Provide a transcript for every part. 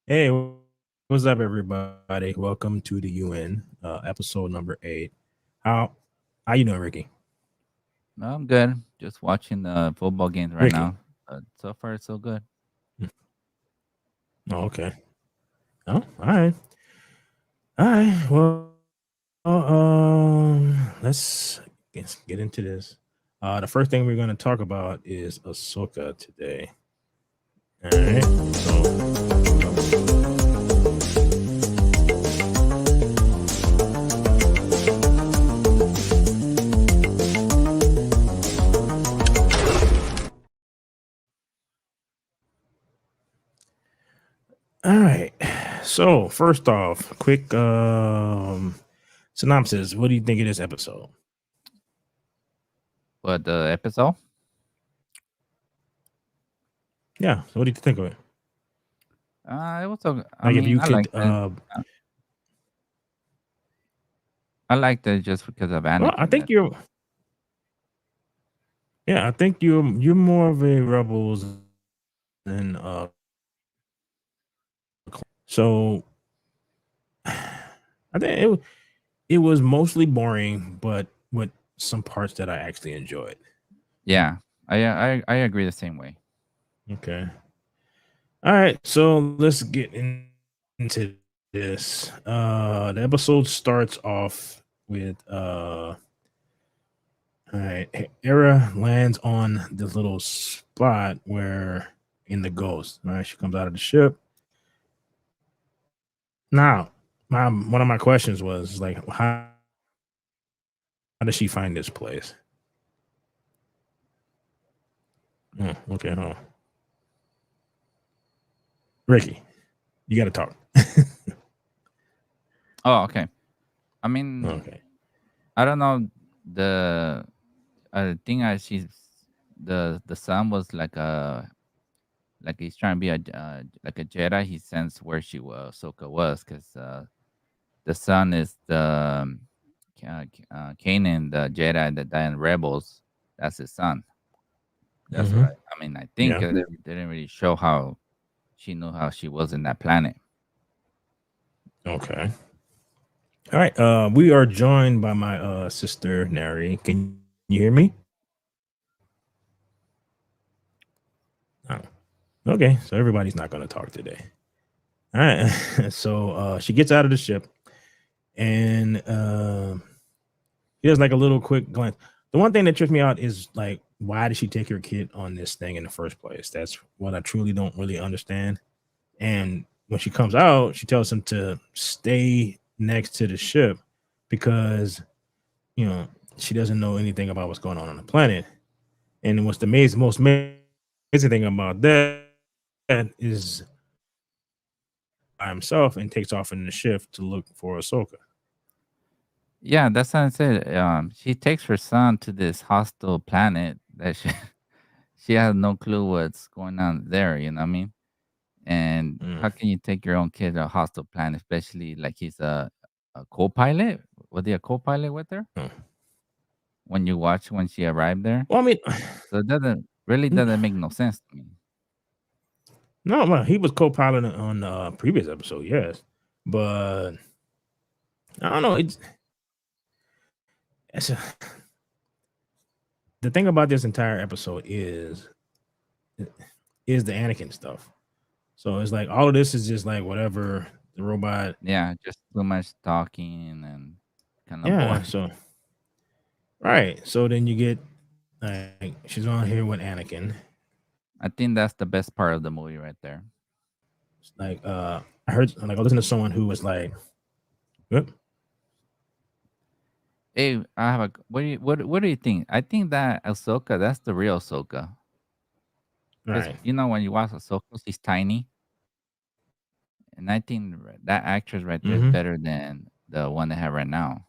Hey, what's up, everybody? Welcome to the UN, episode number 8. How how you doing, Ricky? No, I'm good. Just watching the football games right Ricky. now. But so far, so good. Mm. Oh, okay. Oh, all right. All right. Well, let's get into this. The first thing we're going to talk about is Ahsoka today. All right. All right. So first off, quick synopsis. What do you think of this episode? But the episode, Yeah. So what do you think of it? it was. I Like if mean, you could Uh, I liked it just because of well, I Anakin. think That's you're all. yeah, I think you're more of a rebels than so I think it was mostly boring, but with some parts that I actually enjoyed. Yeah, I agree the same way. Okay. All right, so let's get into this. The episode starts off with all right, Era lands on this little spot where in the ghost, right? She comes out of the ship. Now, my one of my questions was like, how does she find this place? Okay, hold on. Ricky, you got to talk. Oh, okay. I mean, Okay. I don't know. The thing I see, the son was like he's trying to be like a Jedi. He sensed where she was, Ahsoka was, because the son is the Kanan, the Jedi that died in Rebels. That's his son. That's what Hmm. I mean. I think Yeah. they didn't really show how she knew how she was in that planet. Okay. All right. We are joined by my sister Nari. Can you hear me? Oh. Okay. So everybody's not going to talk today. All right. So she gets out of the ship and he does like a little quick glance. The one thing that trips me out is like, why did she take her kid on this thing in the first place? That's what I truly don't really understand. And when she comes out, she tells him to stay next to the ship because, you know, she doesn't know anything about what's going on the planet. And what's the most amazing thing about that is by himself and takes off in the ship to look for Ahsoka. Yeah, that's what I said. She takes her son to this hostile planet that she she has no clue what's going on there. You know what I mean? And Mm. how can you take your own kid to a hostile planet, especially like he's a co-pilot? Was he a co-pilot with her Oh. when you watch when she arrived there? Well, I mean, So it doesn't make no sense to me. no, well, he was co-pilot on the previous episode, yes, but I don't know. It's a, the thing about this entire episode is the Anakin stuff. So it's like all of this is just like whatever the robot. Yeah, just too much talking and kind of Yeah. boring. So right. So then you get like she's on here with Anakin. I think that's the best part of the movie right there. It's like I heard like I listened to someone who was like, "Yep, Hey, I have a what do you think? I think that Ahsoka, that's the real Ahsoka. Because right, you know when you watch Ahsoka, she's tiny, and I think that actress right there is mm-hmm. better than the one they have right now.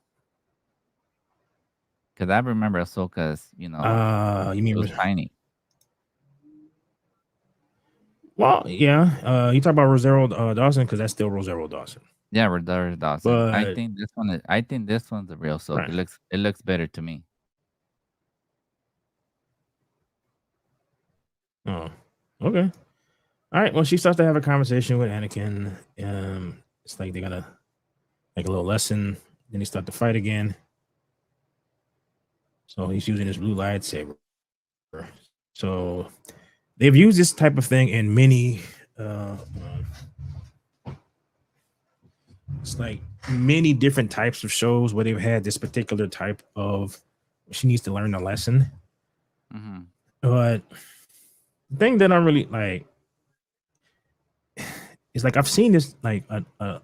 Because I remember Ahsoka as You she mean was tiny. well, yeah. You talk about Rosario Dawson because that's still Rosario Dawson, Yeah, Rosario Dawson. but I think this one's the real Ahsoka. right. It looks better to me. Oh, okay. All right. Well, she starts to have a conversation with Anakin. It's like they're gonna like a little lesson. Then they start to fight again. So he's using his blue lightsaber. So they've used this type of thing in many. It's like many different types of shows where they've had this particular type of. She needs to learn a lesson, Hmm. but the thing that I really like is like I've seen this like a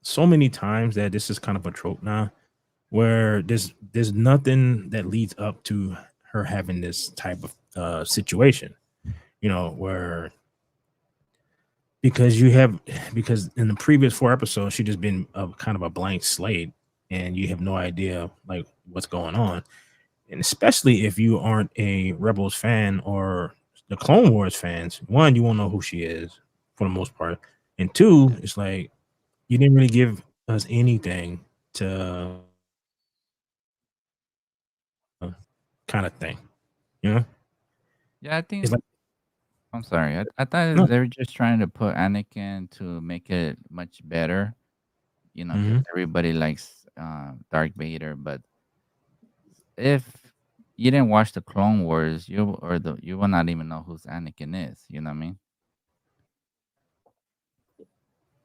so many times that this is kind of a trope now, where there's nothing that leads up to her having this type of situation, where because you have because in the previous 4 episodes she just been a kind of a blank slate and you have no idea like what's going on, and especially if you aren't a Rebels fan or the Clone Wars fans, one, you won't know who she is for the most part, and two, it's like you didn't really give us anything to kind of thing, you know? Yeah, I It's think. like I'm sorry. I thought no, they were just trying to put Anakin to make it much better. Because mhm. everybody likes Dark Vader. But if you didn't watch the Clone Wars, you will not even know who's Anakin is. You know what I mean?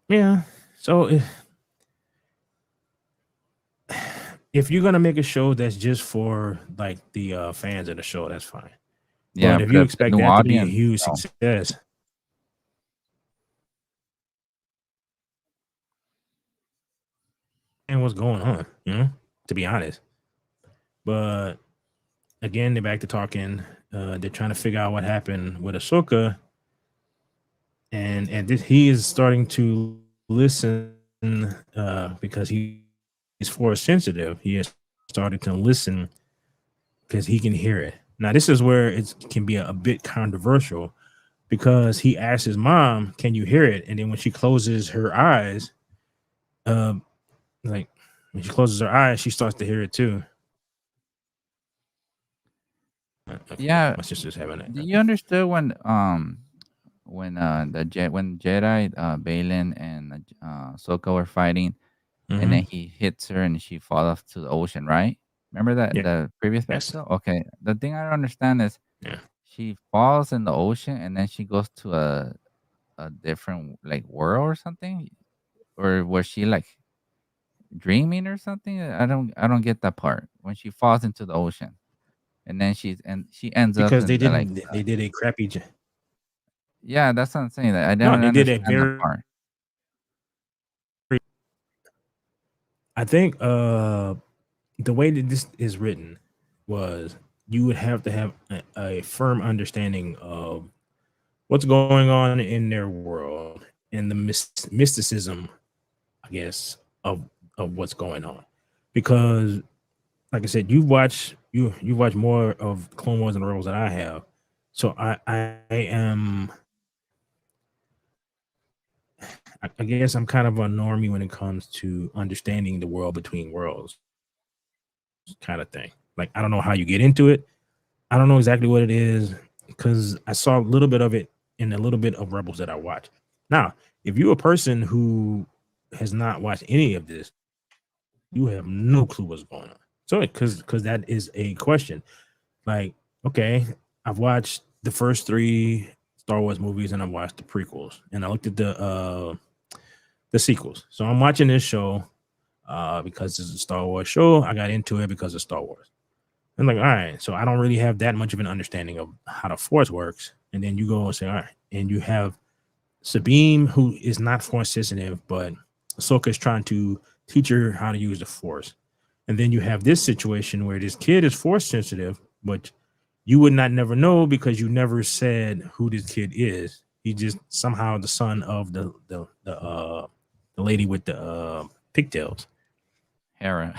Yeah. So if you're gonna make a show that's just for like the fans of the show, that's fine. Yeah, But if but you if the expect new that to be a audience, huge no. success, and what's going on, to be honest. But again, they're back to talking. They're trying to figure out what happened with Ahsoka, and he is starting to listen because he's force sensitive. He is starting to listen because he can hear it. Now, this is where it can be a bit controversial because he asks his mom, "Can you hear it?" And then when she closes her eyes, um, like when she closes her eyes, she starts to hear it too. Okay, Yeah, my sister's having do that. you understand when Jedi Balin and Ahsoka were fighting, and Mm-hmm. then he hits her and she falls off to the ocean, right? Remember that the previous Yes. episode? Okay. The thing I don't understand is Yeah. she falls in the ocean and then she goes to a different like world or something, or was she like dreaming or something? I don't get that part when she falls into the ocean and then she ends up Because in the like they did a crappy. yeah, that's what I'm saying. That I No, don't they did a understand that very. part. I think the way that this is written was you would have to have a firm understanding of what's going on in their world and the mysticism, I guess, of what's going on. Because, like I said, you've watched more of Clone Wars and Rebels than I have, so I am I guess I'm kind of a normie when it comes to understanding the world between worlds kind of thing. Like I don't know how you get into it. I don't know exactly what it is because I saw a little bit of it in a little bit of Rebels that I watched. Now, if you're a person who has not watched any of this, you have no clue what's going on. So, because that is a question. Like, okay, I've watched the first three Star Wars movies and I've watched the prequels and I looked at the sequels. So I'm watching this show because it's a Star Wars show. I got into it because of Star Wars. I'm like, all right, so I don't really have that much of an understanding of how the force works. And then you go and say, all right, and you have Sabine, who is not force sensitive, but Ahsoka is trying to teach her how to use the force. And then you have this situation where this kid is force sensitive, but you would not never know because you never said who this kid is. He just somehow the son of the lady with the pigtails. Hera.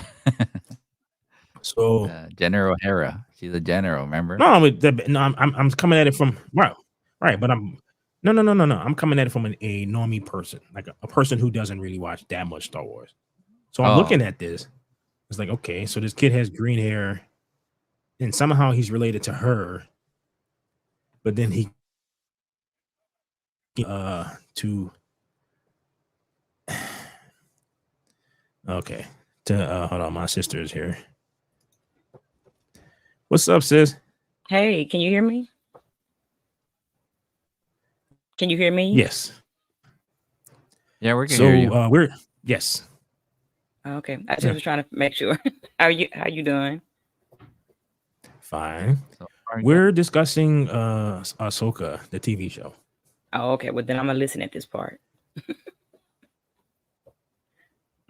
So General Hera. She's a general, remember? no, no, I'm coming at it from right, right. But I'm no. I'm coming at it from a normie person, like a person who doesn't really watch that much Star Wars. So I'm Oh, looking at this. It's like, okay, so this kid has green hair, and somehow he's related to her, but then he to okay to hold on, my sister is here. What's up, sis? Hey, can you hear me? Can you hear me? Yes. Yeah, we can hear you. So we're yes. Okay, I just Yeah. was trying to make sure. How you doing? Fine. So far, good. We're discussing Ahsoka, the TV show. Oh, okay. Well, then I'm gonna listen at this part.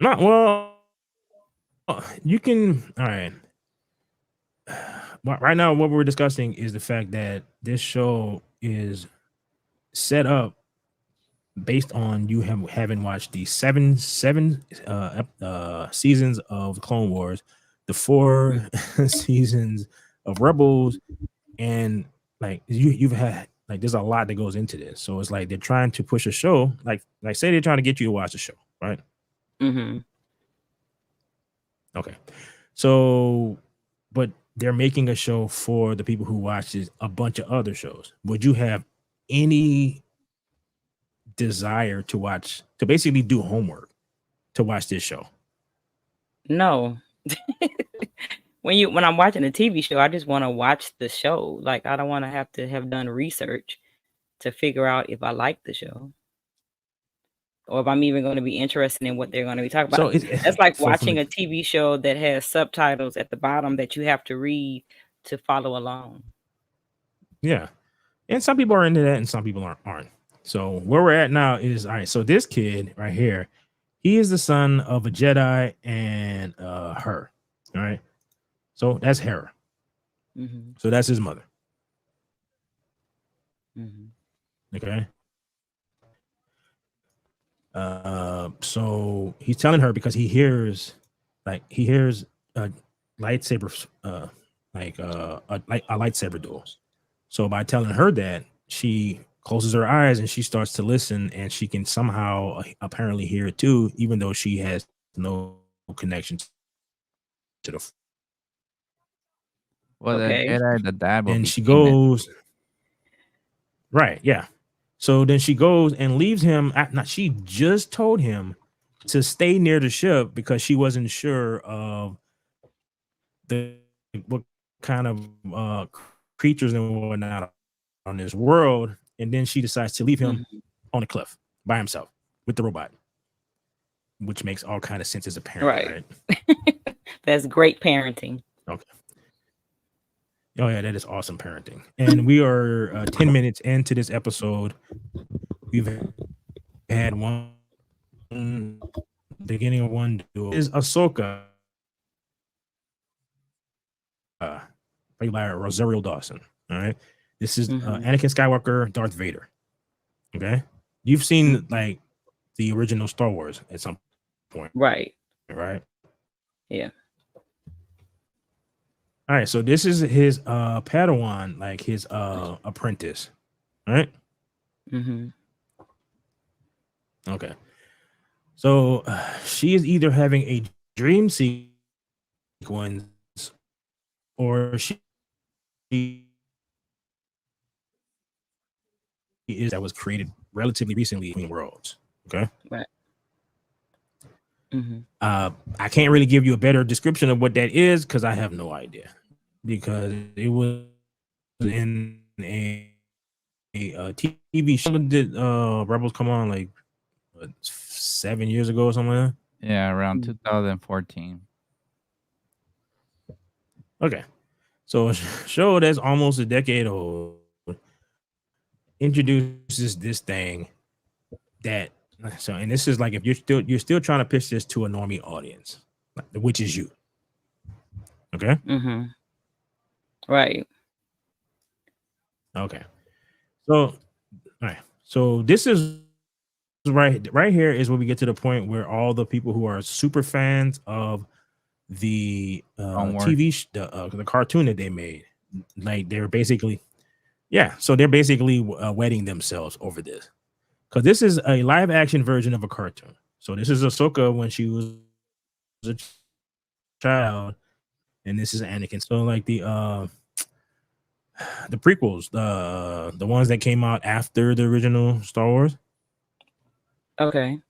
Not well. You can. All right. Right now, what we're discussing is the fact that this show is set up based on you having watched the seven seasons of Clone Wars, the 4 seasons of Rebels, and like you've had like there's a lot that goes into this. So it's like they're trying to push a show, like say they're trying to get you to watch the show, right? Mm-hmm. Okay. So, but they're making a show for the people who watches a bunch of other shows. Would you have any desire to basically do homework to watch this show? No. When I'm watching a TV show, I just want to watch the show. Like I don't want to have done research to figure out if I like the show or if I'm even going to be interested in what they're going to be talking So about. That's like so from watching the a TV show that has subtitles at the bottom that you have to read to follow along. yeah, and some people are into that, and some people aren't. So where we're at now is all right. So this kid right here, he is the son of a Jedi and her. All right. So that's Hera. Mm-hmm. So that's his mother. Mm-hmm. Okay. So he's telling her because he hears a lightsaber, a lightsaber duel. So by telling her that, she closes her eyes and she starts to listen, and she can somehow apparently hear it too, even though she has no connection to the. Well, the Okay. Jedi, the dad will And be she Kanan. goes right, yeah. So then she goes and leaves him. She just told him to stay near the ship because she wasn't sure of what kind of creatures and whatnot on this world, and then she decides to leave him Mm-hmm. on a cliff by himself with the robot, which makes all kind of sense as a parent, Right. right? That's great parenting. Okay. Oh yeah, that is awesome parenting. And we are 10 minutes into this episode. We've had one beginning of one duel. Is Ahsoka played by Rosario Dawson. All right. This is Mm-hmm. Anakin Skywalker, Darth Vader. Okay. You've seen like the original Star Wars at some point, Right. right? Yeah. All right. So this is his Padawan, like his apprentice, right? Mm-hmm. Okay. So she is either having a dream sequence or she is that was created relatively recently between worlds. Okay. Right. Mm-hmm. I can't really give you a better description of what that is because I have no idea, because it was in a TV show. Did Rebels come on like 7 years ago or something like Yeah, around Mm. 2014. that? Okay. So a show that's almost a decade old introduces this thing that and this is like if you're still trying to pitch this to a normie audience, which is you. Okay. Mm-hmm. Right. Okay. So all right. So this is right here is where we get to the point where all the people who are super fans of the the cartoon that they made, like they're basically so they're basically wetting themselves over this, because this is a live action version of a cartoon. So this is Ahsoka when she was a child, and this is Anakin. So like the The prequels, the ones that came out after the original Star Wars. Okay.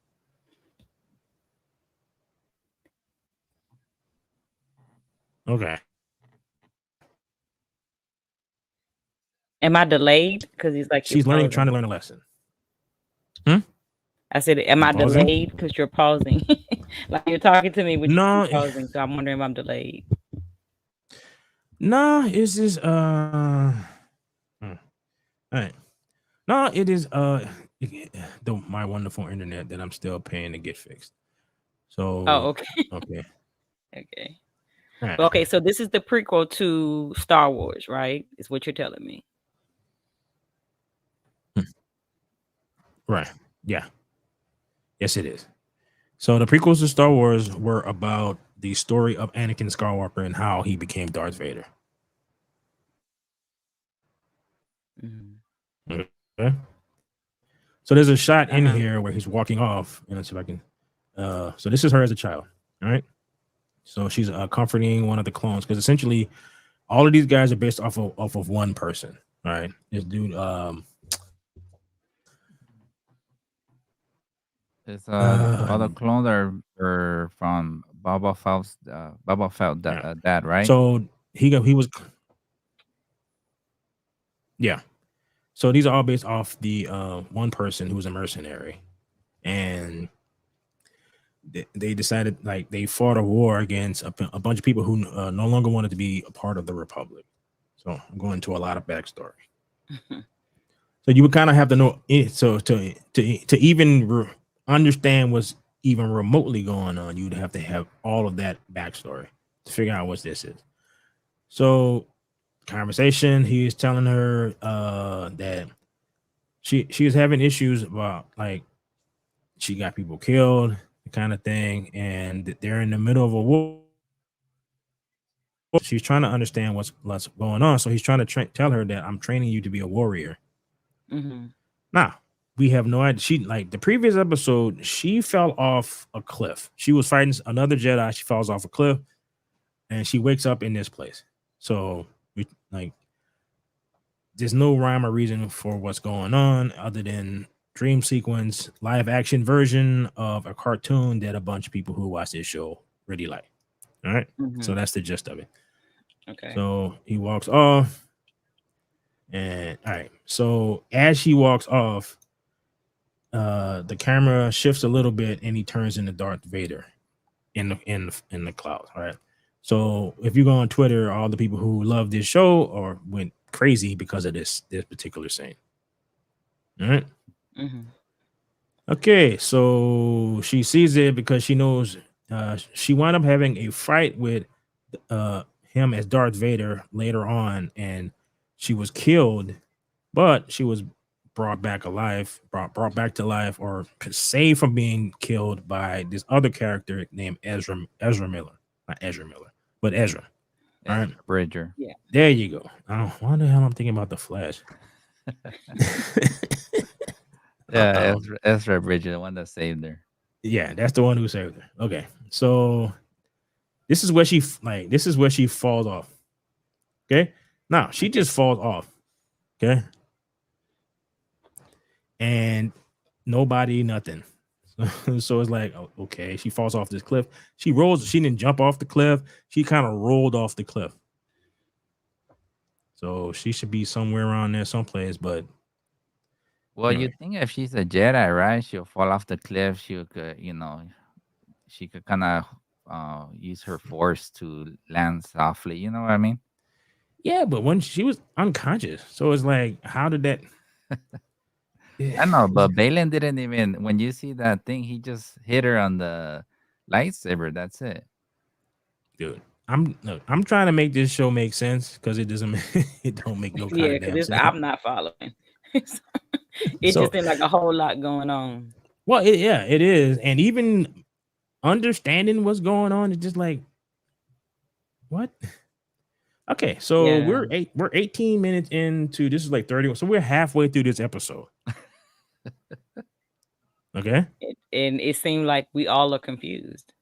Okay. Am I delayed? Because he's like, you're She's learning, trying to pausing. learn a lesson. I said, am I pausing? delayed? Because you're pausing. Like you're talking to me, but No, you're pausing. So I'm wondering if I'm delayed. no, it's just all right. No, it is my wonderful internet that I'm still paying to get fixed. So Oh, okay. okay. Okay. All right. Well, okay, so this is the prequel to Star Wars, right? Is what you're telling me. Right. Yeah. Yes, it is. So the prequels to Star Wars were about the story of Anakin Skywalker and how he became Darth Vader. Mm-hmm. Okay. So there's a shot in Uh-huh. here where he's walking off. Let's see if I can. So this is her as a child. All right. So she's comforting one of the clones because essentially all of these guys are based off of one person. All right. This dude. It's all the clones are from Boba Fett's dad, right? So he was. Yeah. So these are all based off the one person who's a mercenary, and they decided, like, they fought a war against a bunch of people who no longer wanted to be a part of the Republic. So I'm going into a lot of backstory. So you would kind of have to know it. So to even understand what's even remotely going on, you'd have to have all of that backstory to figure out what this is. So conversation, he is telling her that she is having issues about, like, she got people killed, kind of thing, and they're in the middle of a war. She's trying to understand what's going on. So he's trying to tell her that I'm training you to be a warrior. Mm-hmm. Now, we have no idea. She, like the previous episode, she fell off a cliff. She was fighting another Jedi. She falls off a cliff, and she wakes up in this place. So there's no rhyme or reason for what's going on other than dream sequence, live action version of a cartoon that a bunch of people who watch this show really like. All right. Mm-hmm. So that's the gist of it. Okay. So he walks off. And all right. So as he walks off, the camera shifts a little bit and he turns into Darth Vader in the clouds. All right. So if you go on Twitter, all the people who love this show or went crazy because of this particular scene. All right. Mm-hmm. Okay, so she sees it because she knows she wound up having a fight with him as Darth Vader later on, and she was killed, but she was brought back alive, brought back to life, or saved from being killed by this other character named Ezra Miller. Not Ezra Miller, but Ezra. All right. Bridger. Yeah. There you go. Oh, why the hell I'm thinking about the Flash? Yeah, Ezra Bridger, the one that saved her. Yeah, that's the one who saved her. Okay, so this is where she falls off. Okay, now she just falls off. Okay, and nobody, nothing. So it's like, okay, she falls off this cliff. She rolls. She didn't jump off the cliff. She kind of rolled off the cliff. So she should be somewhere around there, someplace. But well, anyway. you think if she's a Jedi, right? She'll fall off the cliff. She could, she could kind of use her force to land softly. You know what I mean? Yeah, but when she was unconscious, so it's like, how did that? I know, but Balin didn't even. When you see that thing, he just hit her on the lightsaber. That's it. Dude, I'm trying to make this show make sense because it doesn't. It don't make no kind of damn sense. I'm not following. It So- just seemed like a whole lot going on. Well, it is, and even understanding what's going on is just like, what? Okay, so Yeah. we're 18 minutes into this, is like 31, so we're halfway through this episode. Okay, And it seemed like we all are confused.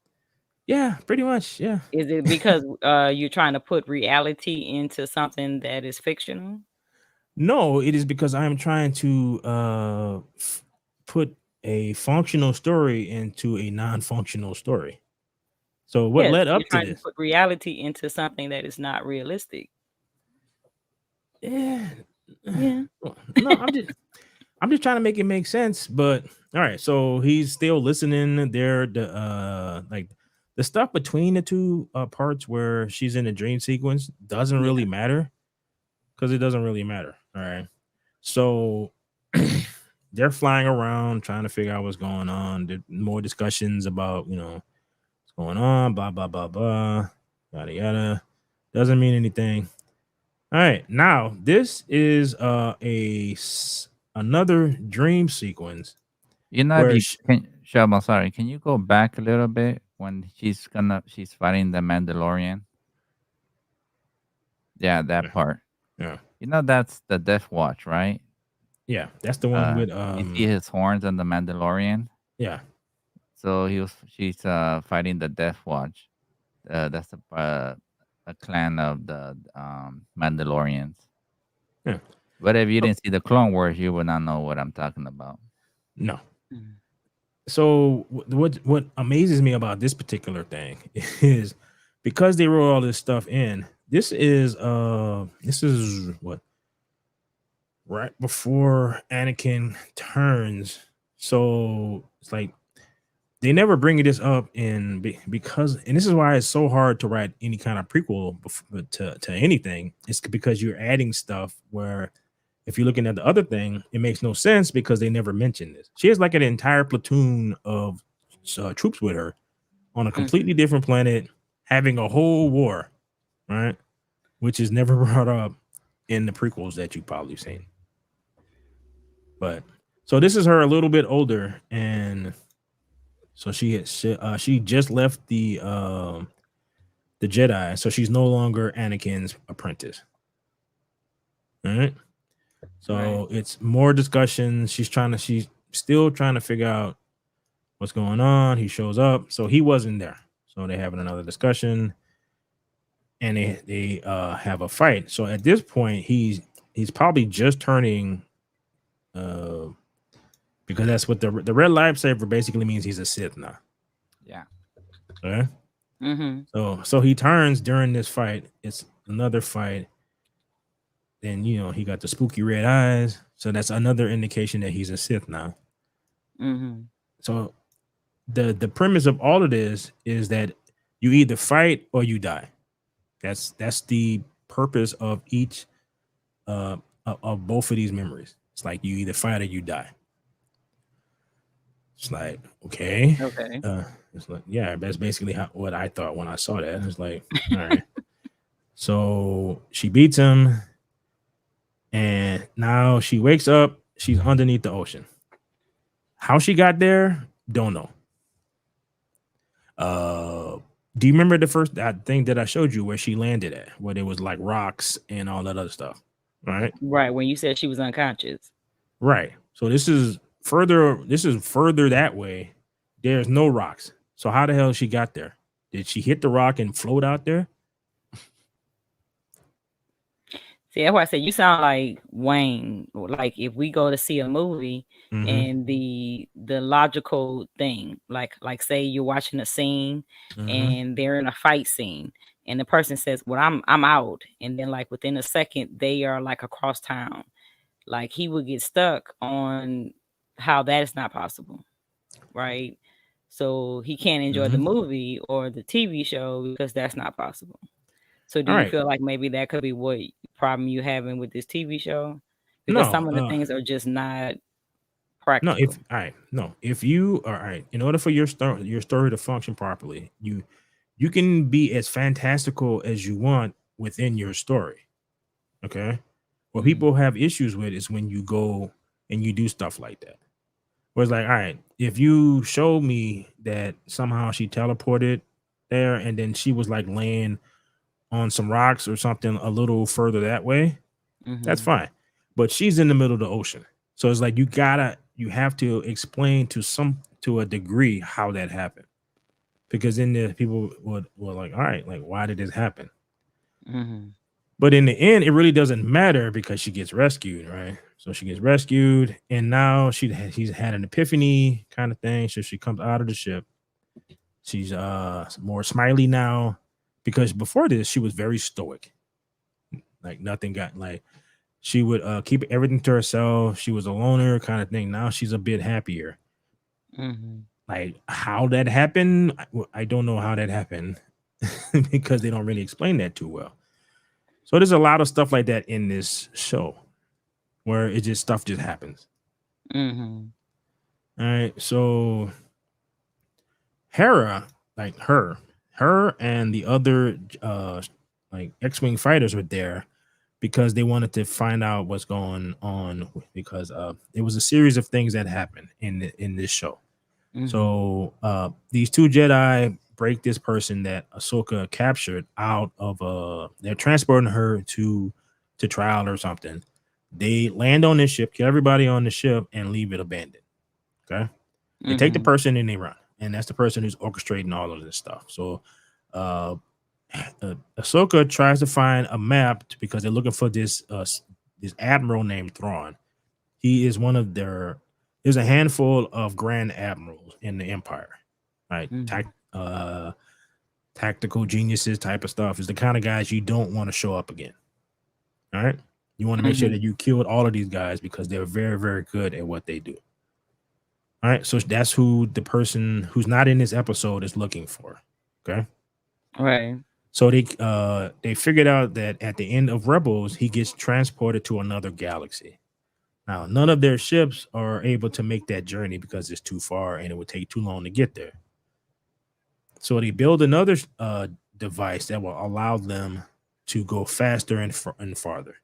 Yeah, pretty much. Yeah. Is it because you're trying to put reality into something that is fictional? No, it is because I'm trying to put a functional story into a non-functional story. So what Yes, led you're up to trying to this? put reality into something that is not realistic. Yeah. Yeah. Well, no, I'm just trying to make it make sense. But all right, so he's still listening there. The like the stuff between the two parts where she's in the dream sequence doesn't Yeah. really matter because it doesn't really matter. All right. So they're flying around trying to figure out what's going on. There more discussions about, what's going on, blah, blah, blah, blah, yada, yada. Doesn't mean anything. All right. Now, this is another dream sequence You know, if where you can, Shelby, sorry, can you go back a little bit when she's fighting the Mandalorian? Yeah, that part. yeah, You know, that's the Death Watch, right? yeah, that's the one with You see his horns on the Mandalorian. yeah, So she's fighting the Death Watch. That's a clan of the Mandalorians. yeah. But if you Oh, didn't see the Clone Wars, you would not know what I'm talking about. no. Mhm. So what amazes me about this particular thing is because they wrote all this stuff in. This is what right before Anakin turns. So it's like they never bring this up because, and this is why it's so hard to write any kind of prequel to anything. It's because you're adding stuff where if you're looking at the other thing, it makes no sense because they never mentioned this. She has like an entire platoon of troops with her on a completely Mhm. different planet, having a whole war, right? Which is never brought up in the prequels that you've probably seen. But so this is her a little bit older, and so she just left the Jedi, so she's no longer Anakin's apprentice. All right. Right. So it's more discussions. She's still trying to figure out what's going on. He shows up, so he wasn't there. So they're having another discussion, and they have a fight. So at this point, he's probably just turning, uh, because that's what the red lightsaber basically means. He's a Sith now. Yeah. Okay. Mhm. So he turns during this fight. It's another fight. Then he got the spooky red eyes. So that's another indication that he's a Sith now. Mhm. So the premise of all of this is that you either fight or you die. That's the purpose of each of both of these memories. It's like you either fight or you die. It's like, okay. Okay. It's like, yeah, that's basically what I thought when I saw that. It's like, all right. So she beats him, and now she wakes up. She's underneath the ocean. How she got there, don't know. Do you remember the first thing that I showed you where she landed at, where there was like rocks and all that other stuff, right? Right. When you said she was unconscious. Right. So this is further. This is further that way. There's no rocks. So how the hell she got there? Did she hit the rock and float out there? See, that's why I said you sound like Wayne. Like if we go to see a movie Mm-hmm. and the logical thing, like say you're watching a scene Mm-hmm. and they're in a fight scene and the person says, "Well, I'm out," and then like within a second they are like across town. Like he would get stuck on how that is not possible, right? So he can't enjoy the Mm-hmm. movie or the TV show because that's not possible. So do All you right. feel like maybe that could be what problem you having with this TV show? Because No. some of the things are just not No. practical. If you all right, in order for your story to function properly, you can be as fantastical as you want within your story. Okay. What Mhm. people have issues with is when you go and you do stuff like that. Where it's like, all right, if you show me that somehow she teleported there and then she was like laying on some rocks or something a little further that way, that's Mhm. fine. But she's in the middle of the ocean. So it's like you have to explain to a degree how that happened. because then the people were like, all right, like why did this happen? Mm-hmm. But in the end, it really doesn't matter because she gets rescued, right? So she gets rescued, and now she's had an epiphany kind of thing. So she comes out of the ship. She's more smiley now, because before this she was very stoic. Like nothing got like she would keep everything to herself. She was a loner kind of thing. Now she's a bit happier. Mm-hmm. Like how that happened, I don't know how that happened because they don't really explain that too well. So there's a lot of stuff like that in this show where it just stuff just happens. Mm-hmm. All right. So Hera, like her and the other like X-Wing fighters were there because they wanted to find out what's going on, because it was a series of things that happened in this show. Mm-hmm. So these two Jedi break this person that Ahsoka captured out of they're transporting her to trial or something. They land on this ship, kill everybody on the ship, and leave it abandoned. Okay. They take the Mm-hmm. person and they run. And that's the person who's orchestrating all of this stuff. So Ahsoka tries to find a map because they're looking for this admiral named Thrawn. He is one of there's a handful of grand admirals in the Empire, right? Mm-hmm. Tactical geniuses type of stuff. Is the kind of guys you don't want to show up again. All right. You want to make sure that you killed all of these guys because they're very, very good at what they do. All right. So that's who the person who's not in this episode is looking for. Okay. Right. So they figured out that at the end of Rebels, he gets transported to another galaxy. Now, none of their ships are able to make that journey because it's too far and it would take too long to get there. So they build another device that will allow them to go faster and farther.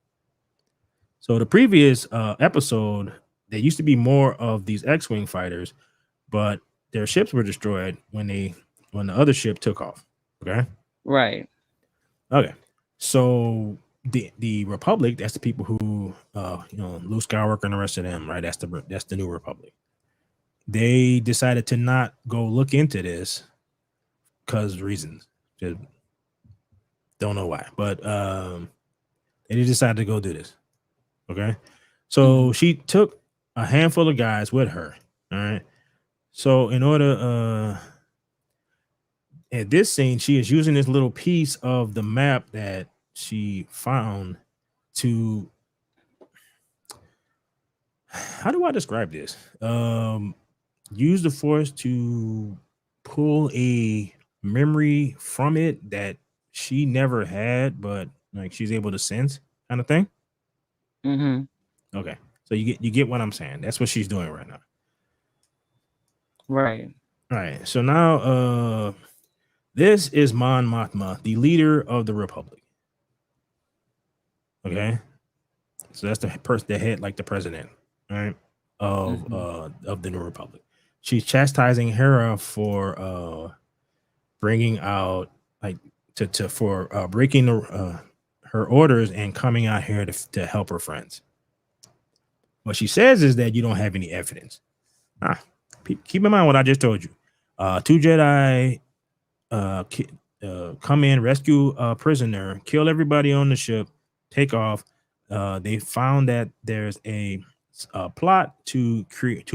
So the previous episode, there used to be more of these X-Wing fighters, but their ships were destroyed when the other ship took off. Okay. Right. Okay. So the Republic, that's the people who Luke Skywalker and the rest of them, right? That's the New Republic. They decided to not go look into this because reasons. Just don't know why. But they decided to go do this. Okay. So she took a handful of guys with her. All right. So in order at this scene, she is using this little piece of the map that she found to, how do I describe this? Use the Force to pull a memory from it that she never had, but like she's able to sense, kind of thing. Mm-hmm. Okay, so you get what I'm saying. That's what she's doing right now. Right. All right. So now, this is Mon Mothma, the leader of the Republic. Okay. So that's the person, the head, like the president, right, of the New Republic. She's chastising Hera for bringing out, like, for breaking her orders and coming out here to help her friends. What she says is that you don't have any evidence. Keep in mind what I just told you. Two Jedi come in, rescue a prisoner, kill everybody on the ship, take off. They found that there's a plot to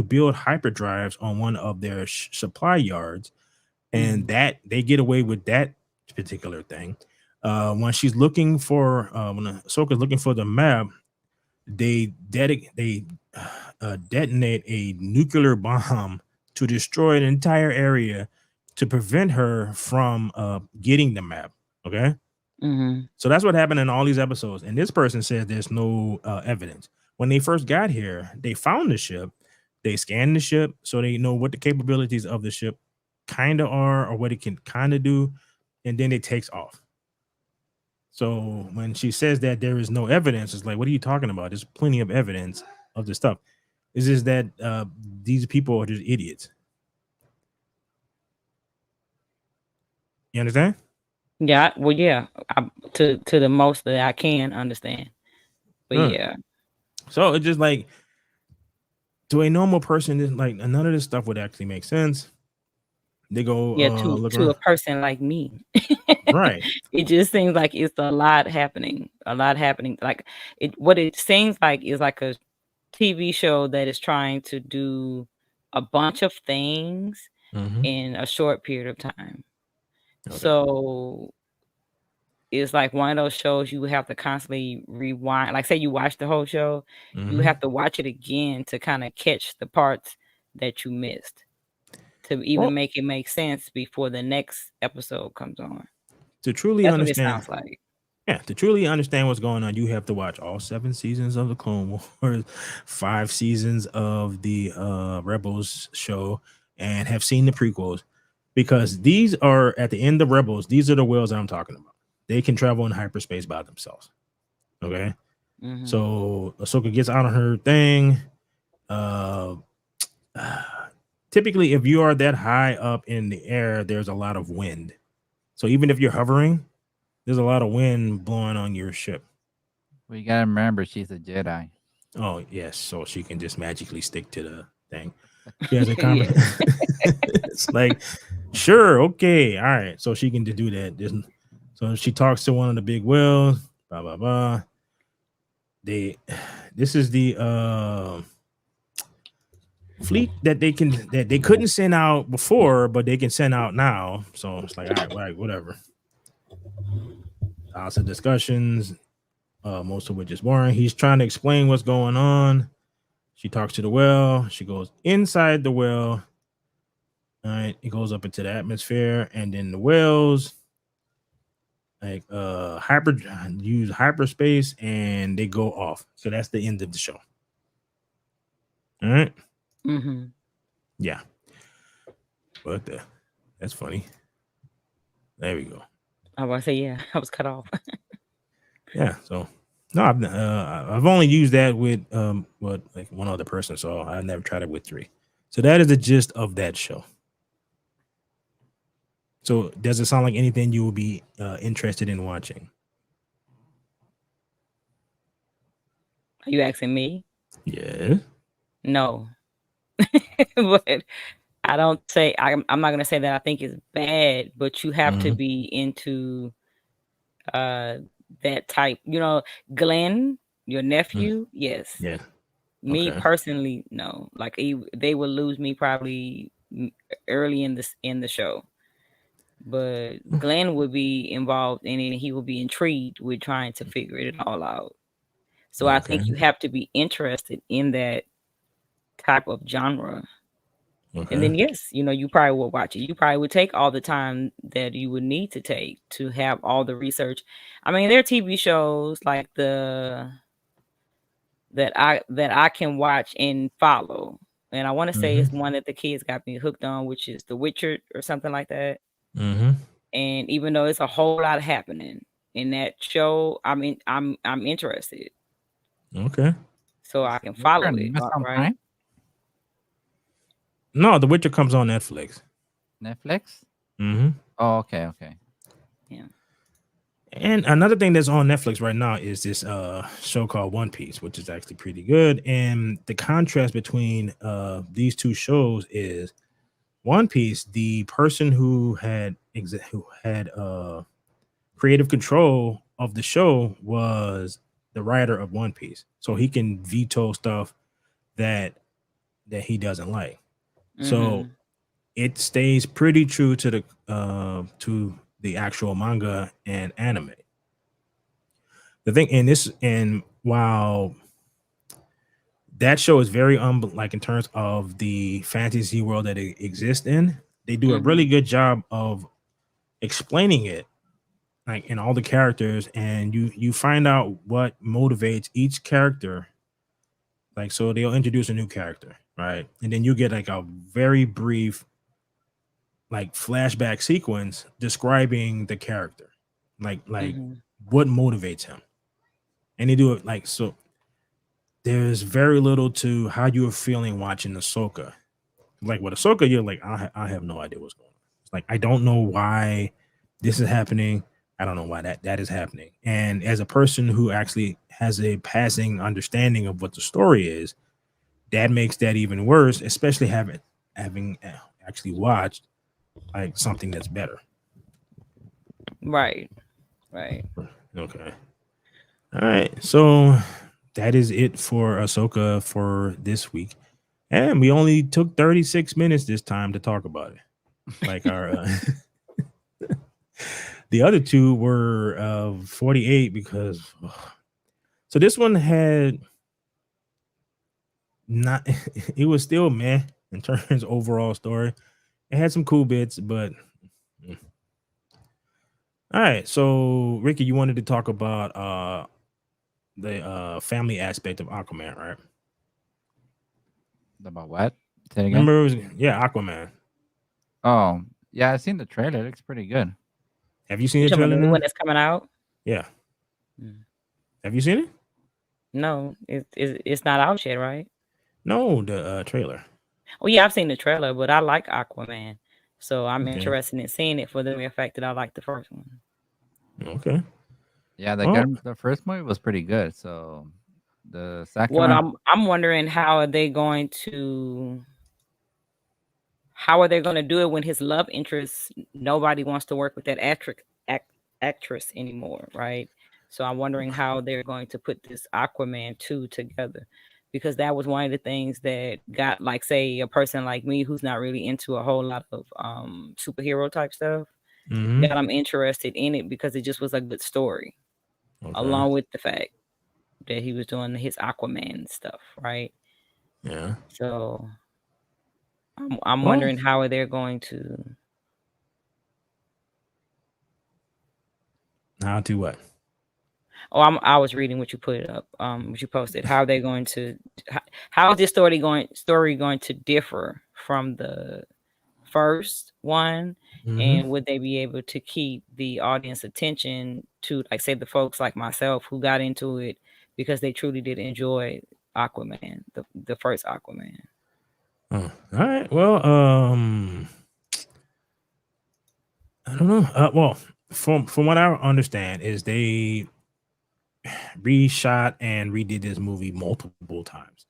build hyperdrives on one of their supply yards, and that they get away with that particular thing. When she's looking for, when Ahsoka's looking for the map, they detonate a nuclear bomb to destroy an entire area to prevent her from getting the map. Okay. So that's what happened in all these episodes. And this person says there's no evidence. When they first got here, they found the ship. They scanned the ship so they know what the capabilities of the ship kind of are, or what it can kind of do. And then it takes off. So when she says that there is no evidence, it's like, what are you talking about? There's plenty of evidence of this stuff. It's just that these people are just idiots. You understand? Yeah. Well, yeah. To the most that I can understand. But yeah. So it's just like, to a normal person, like none of this stuff would actually make sense. They go look to a around. person like me. Right. It just seems like it's a lot happening. Like what it seems like is like a TV show that is trying to do a bunch of things Mm-hmm. in a short period of time. Okay. So it's like one of those shows you would have to constantly rewind. Like say you watch the whole show, you Mm-hmm. have to watch it again to kind of catch the parts that you missed to even Well, make it make sense before the next episode comes on. to truly That's what it understand, sounds like. yeah, to truly understand what's going on, you have to watch all 7 seasons of the Clone Wars, 5 seasons of the Rebels show, and have seen the prequels, because these are at the end of Rebels. These are the whales I'm talking about. They can travel in hyperspace by themselves. Okay, Mhm. so Ahsoka gets out of her thing. Typically, if you are that high up in the air, there's a lot of wind. So even if you're hovering, there's a lot of wind blowing on your ship. Well, you gotta remember she's a Jedi. Oh yes, so she can just magically stick to the thing. She has a Yeah. It's like, sure, okay, all right. So she can do that. So she talks to one of the big whales. Blah blah blah. This is the fleet that they couldn't send out before, but they can send out now. So it's like, all right, whatever. Lots of discussions, most of which is boring. He's trying to explain what's going on. She talks to the whale. She goes inside the whale. All right, it goes up into the atmosphere, and then the whales like use hyperspace, and they go off. So that's the end of the show. All right. Mm-hmm. Yeah. But that's funny. There we go. I was say yeah. I was cut off. Yeah. So no, I've only used that with like one other person, so I've never tried it with 3. So that is the gist of that show. So does it sound like anything you will be interested in watching? Are you asking me? Yeah. No. But I don't say I'm not gonna say that I think it's bad, but you have to be into that type. Glenn, your nephew, yes. Yeah. Me Okay. personally, no. Like they would lose me probably early in the show. But Glenn would be involved in it, and he would be intrigued with trying to figure it all out. So I think Okay. you have to be interested in that type of genre. And Okay. then yes, you probably will watch it. You probably would take all the time that you would need to take to have all the research. I mean, there are TV shows like that I can watch and follow. And I want to say it's one that the kids got me hooked on, which is The Witcher or something like that. Mm-hmm. And even though it's a whole lot happening in that show, I mean, I'm interested, Okay. so I can Witcher follow on it, Amazon right? Prime? No, The Witcher comes on Netflix. Netflix? Mm-hmm. Oh, okay. Yeah. And another thing that's on Netflix right now is this show called One Piece, which is actually pretty good. And the contrast between these two shows is One Piece, the person who had creative control of the show was the writer of One Piece. So he can veto stuff that he doesn't like. So Mhm. it stays pretty true to the actual manga and anime. The thing and while that show is very like in terms of the fantasy world that it exists in, they do a really good job of explaining it, like in all the characters, and you find out what motivates each character. Like, so they'll introduce a new character, right? And then you get like a very brief like flashback sequence describing the character, like Mhm. what motivates him. And they do it like so. There's very little to how you're feeling watching Ahsoka. Like with Ahsoka, you're like, I have no idea what's going on. It's like, I don't know why this is happening. I don't know why that is happening. And as a person who actually has a passing understanding of what the story is, that makes that even worse, especially having actually watched like something that's better. Right. Right. Okay. All right. So that is it for Ahsoka for this week. And we only took 36 minutes this time to talk about it. Like our the other two were 48 because so this one had not it was still meh in terms of overall story. It had some cool bits, but all right. So Ricky, you wanted to talk about the family aspect of Aquaman, right? About what? Say it again. Remember it was Aquaman. Oh, yeah, I seen the trailer. It looks pretty good. Have you seen You the talking about trailer the new now? one that's coming out? Yeah. Mm. Have you seen it? No, it's not out yet, right? No, the trailer. Oh yeah, I've seen the trailer, but I like Aquaman, so I'm Okay. interested in seeing it for the mere fact that I like the first one. Okay. Yeah, Well, the first movie was pretty good. So the second What one, I'm wondering how are they going to do it when his love interest nobody wants to work with that actress anymore, right? So I'm wondering how they're going to put this Aquaman 2 together because that was one of the things that got like say a person like me who's not really into a whole lot of superhero type stuff mm-hmm. got I'm interested in it because it just was a good story Okay. along with the fact that he was doing his Aquaman stuff, right? Yeah. So I'm Well, wondering how they're going to. how to what? Oh, I was reading what you put up, what you posted. How they going to? How is this story going to differ from the first one? Mm-hmm. And would they be able to keep the audience attention to, like, say, the folks like myself who got into it because they truly did enjoy Aquaman, the first Aquaman? Oh, all right. Well, I don't know. Well, from what I understand, is they reshot and redid this movie multiple times.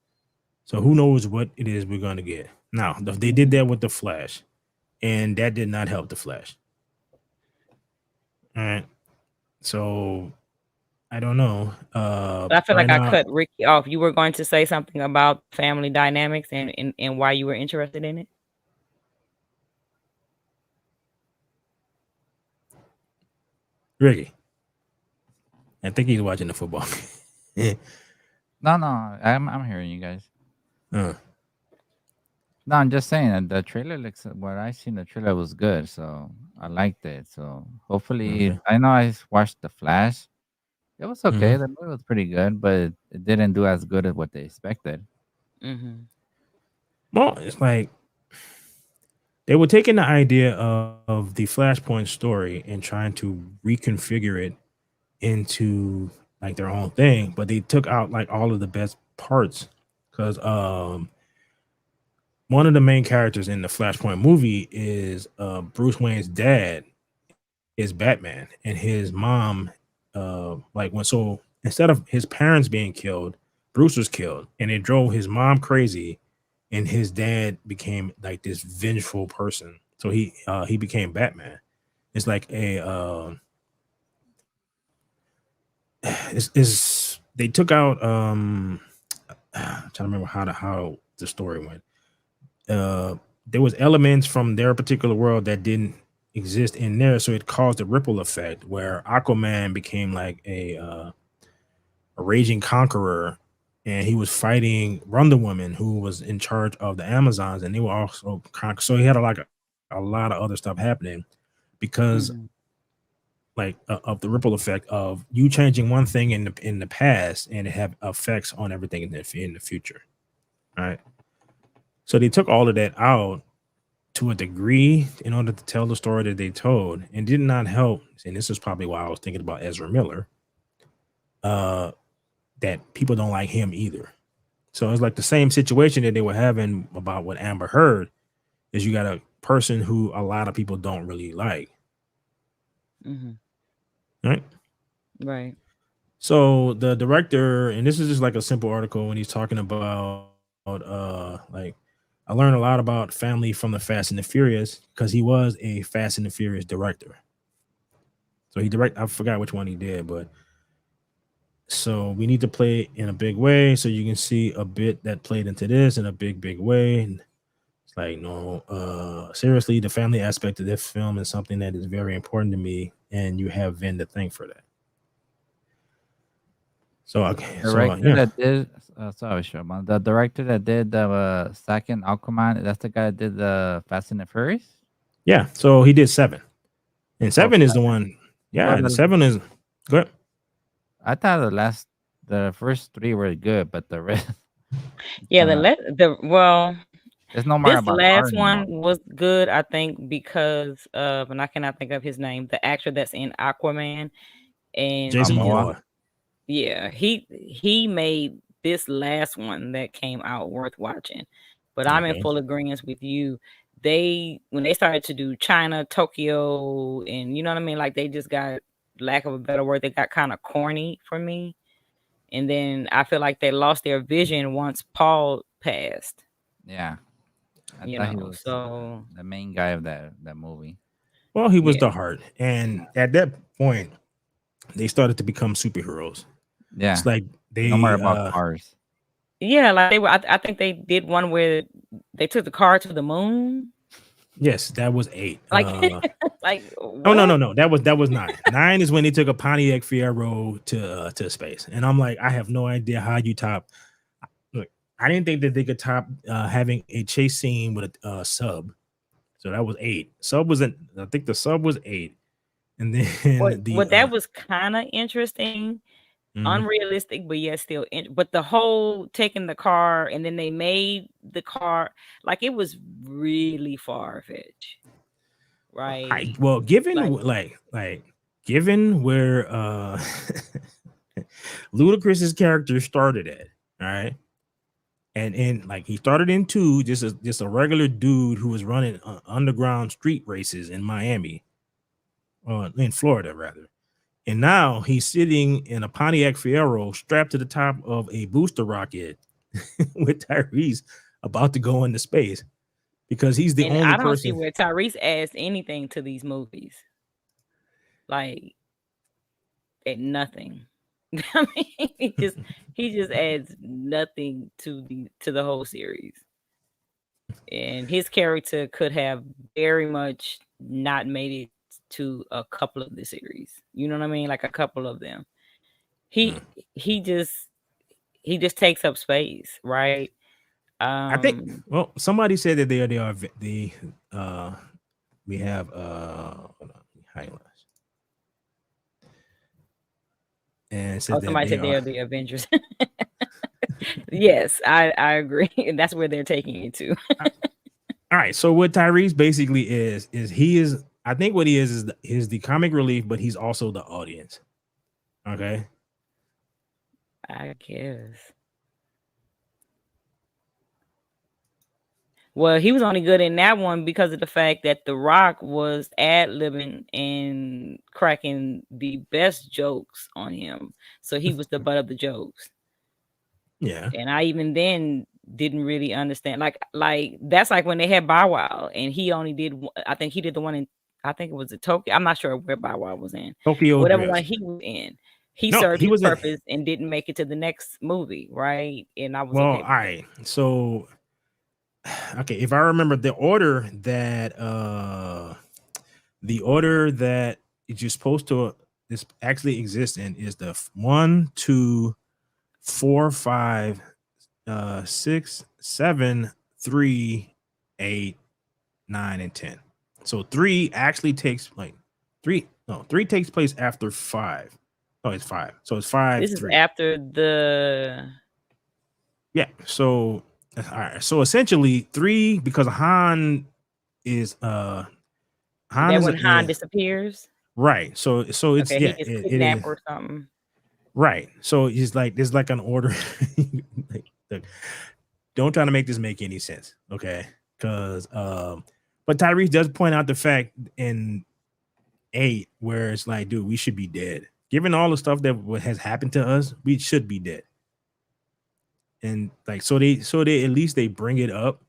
So who knows what it is we're going to get. Now, they did that with the Flash, and that did not help the Flash. All right. So I don't know. But I feel Right like I now, cut Ricky off. You were going to say something about family dynamics and why you were interested in it. Ricky, I think he's watching the football. no, I'm hearing you guys. uh, No, I'm just saying that the trailer looks. What I seen the trailer was good, so I liked it. So hopefully, okay. I know I watched the Flash. It was okay. Mm-hmm. The movie was pretty good, but it didn't do as good as what they expected. Mm-hmm. Well, it's like they were taking the idea of the Flashpoint story and trying to reconfigure it into like their own thing, but they took out like all of the best parts because one of the main characters in the Flashpoint movie is Bruce Wayne's dad is Batman, and his mom like when so instead of his parents being killed, Bruce was killed, and it drove his mom crazy, and his dad became like this vengeful person. So he became Batman. It's like a is they took out I'm trying to remember how the story went. There was elements from their particular world that didn't exist in there, so it caused a ripple effect where Aquaman became like a raging conqueror, and he was fighting Wonder Woman, who was in charge of the Amazons, and they were also so he had a lot of other stuff happening because Mm-hmm. like of the ripple effect of you changing one thing in the past and it have effects on everything in the future. All right. So they took all of that out to a degree in order to tell the story that they told and did not help. And this is probably why I was thinking about Ezra Miller. That people don't like him either. So it's like the same situation that they were having about what Amber Heard is you got a person who a lot of people don't really like. Mm-hmm. Right. Right. So the director, and this is just like a simple article when he's talking about like I learned a lot about family from the Fast and the Furious because he was a Fast and the Furious director. So I forgot which one he did, but so we need to play it in a big way so you can see a bit that played into this in a big way. And it's like, no, seriously, the family aspect of this film is something that is very important to me, and you have Vin to thank for that. So okay, so Director yeah, that did sorry, Sherman. The director that did the second Aquaman, that's the guy that did the Fast and the Furious? yeah. So he did 7, and Oh, 7 is the 7. one. Well, Yeah, the 7 is good. I thought the first 3 were good, but the rest Yeah, kinda well, it's no more this about car last anymore. one was good, I think, because of, and I cannot think of his name, the actor that's in Aquaman, and Jason Momoa? Momoa. yeah, he made this last one that came out worth watching. But I'm in Okay. full agreement with you. When they started to do China, Tokyo, and you know what I mean, like they just got, lack of a better word, they got kind of corny for me. And then I feel like they lost their vision once Paul passed. Yeah. I You thought he know, was so the main guy of that movie. Well, he was yeah. the heart, and at that point, they started to become superheroes. Yeah. It's like No more they, about cars. Yeah, like they were. I think they did one where they took the car to the moon. yes, that was 8. Like, like Oh no, what? no, no. That was 9. 9 is when they took a Pontiac Fiero to space, and I'm like, I have no idea how you top. Look, I didn't think that they could top having a chase scene with a sub. So that was 8. Sub was I think the sub was 8, and then the That was kind of interesting, mhm. unrealistic, but yet still. But the whole taking the car and then they made the car, like it was really far fetched, right? Well, given Like, given where Ludacris's character started at, all right, and like he started in 2, just a regular dude who was running underground street races in Miami, in Florida rather, and now he's sitting in a Pontiac Fiero strapped to the top of a booster rocket with Tyrese about to go into space because he's the and only I don't see person. where Tyrese adds anything to these movies. Like, at nothing. I mean, he just adds nothing to the whole series. And his character could have very much not made it to a couple of the series. You know what I mean? Like a couple of them. He he just takes up space, right? I think. Well, somebody said that they are the we have hold on, highlights, and said that Somebody they said they are. are the Avengers. Yes, I agree. And that's where they're taking it to. All right. So what Tyrese basically is he is, I think what he is the comic relief, but he's also the audience. Okay. I guess. Well, he was only good in that one because of the fact that The Rock was ad-libbing and cracking the best jokes on him. So he was the butt of the jokes. Yeah. And I even then didn't really understand. Like that's like when they had Bow Wow and he only did, I think he did the one in, I think it was in Tokyo. I'm not sure where Bow Wow was in. Tokyo Whatever one Drift. he was in. He No, served he his was in. purpose and didn't make it to the next movie, right? And I was Well, okay all with right. So, okay, if I remember the order that you're supposed to this actually exists in is the 1, 2, 4, 5, 6, 7, 3, 8, 9, and 10. So 3 actually takes like 3 takes place after 5. Oh, it's 5. So it's 5, This is 3. after the Yeah. So all right. So essentially 3, because Han is that when Han disappears. right. So it's Okay, he yeah, gets it is kidnapped or something. right. So it's like there's like an order. Like, look, don't try to make this make any sense, okay? Because but Tyrese does point out the fact in 8 where it's like, dude, we should be dead. Given all the stuff that has happened to us, we should be dead. And like so they at least they bring it up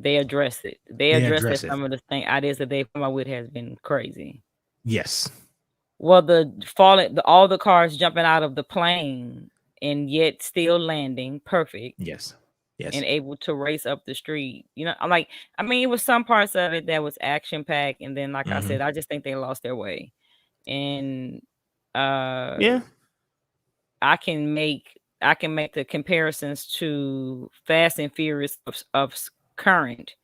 They address it. They They address that address it. some of the ideas that they come up with has been crazy. Yes. Well, all the cars jumping out of the plane and yet still landing perfect. Yes. Yes. And able to race up the street. You know, I mean, it was some parts of it that was action packed, and then, like I said, I just think they lost their way. And Yeah. I can make the comparisons to Fast and Furious of current.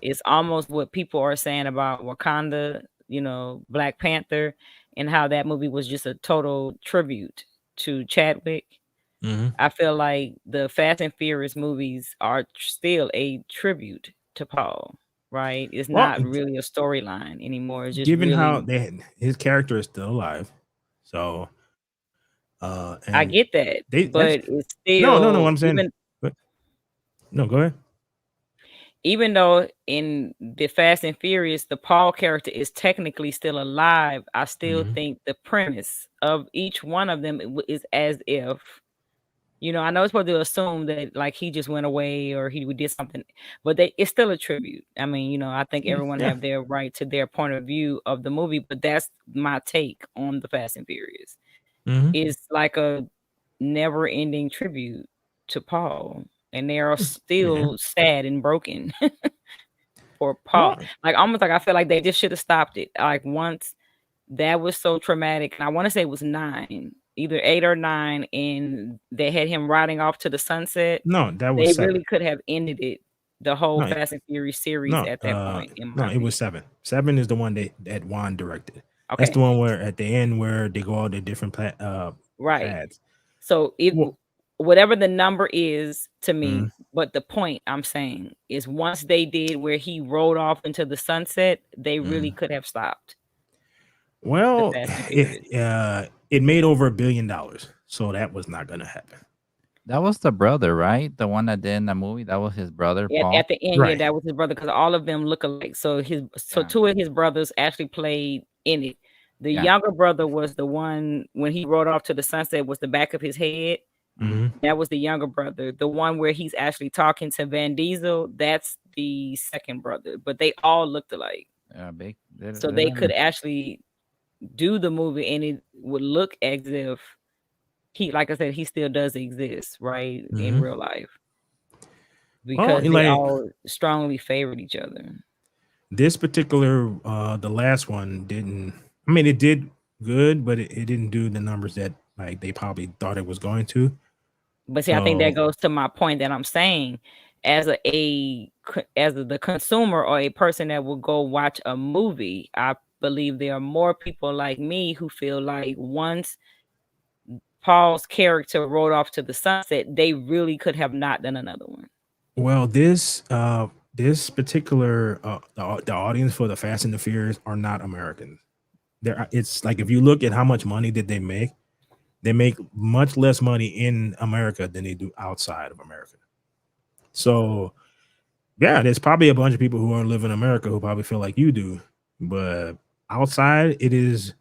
It's almost what people are saying about Wakanda, you know, Black Panther, and how that movie was just a total tribute to Chadwick. I feel like the Fast and Furious movies are still a tribute to Paul, right? It's Well, not really a storyline anymore. It's just given how really his character is still alive, so I and get that, that's but it's no. still I'm saying, no, go ahead. Even though in the Fast and Furious, the Paul character is technically still alive, I still think the premise of each one of them is as if, you know, I know it's supposed to assume that like he just went away or he did something, but it's still a tribute. I mean, you know, I think everyone have their right to their point of view of the movie, but that's my take on the Fast and Furious. It's like a never-ending tribute to Paul, and they are still sad and broken for Paul. Well, Like almost like I feel like they just should have stopped it. Like once that was so traumatic, and I want to say it was 9, either 8 or 9, and they had him riding off to the sunset. no, that was They 7. really could have ended it, the whole No, Fast and Furious series at that point. In my no, it was 7. 7 is the one that Juan directed. Okay. That's the one where at the end where they go all the different right. paths. So whatever the number is to me, Mhm. but the point I'm saying is once they did where he rode off into the sunset, they really could have stopped. Well, Fast and Furious. it made over $1 billion, so that was not gonna happen. That was the brother, right? The one that did in the movie. That was his brother, Paul. At the end, yeah, Right. that was his brother because all of them look alike. So Yeah. two of his brothers actually played in it. The Yeah. younger brother was the one when he rode off to the sunset was the back of his head. That was the younger brother. The one where he's actually talking to Van Diesel, that's the second brother. But they all looked alike. Yeah, big. So they could actually do the movie and it would look as if he, like I said, he still does exist, right? In real life. Because they all strongly favored each other. This particular the last one didn't, I mean, it did good, but it didn't do the numbers that like they probably thought it was going to. But see, I think that goes to my point that I'm saying, as the consumer or a person that will go watch a movie, I believe there are more people like me who feel like once Paul's character rode off to the sunset, they really could have not done another one. Well, this particular the audience for the Fast and the Furious are not Americans. It's like if you look at how much money did they make much less money in America than they do outside of America. So yeah, there's probably a bunch of people who are living in America who probably feel like you do, but outside it is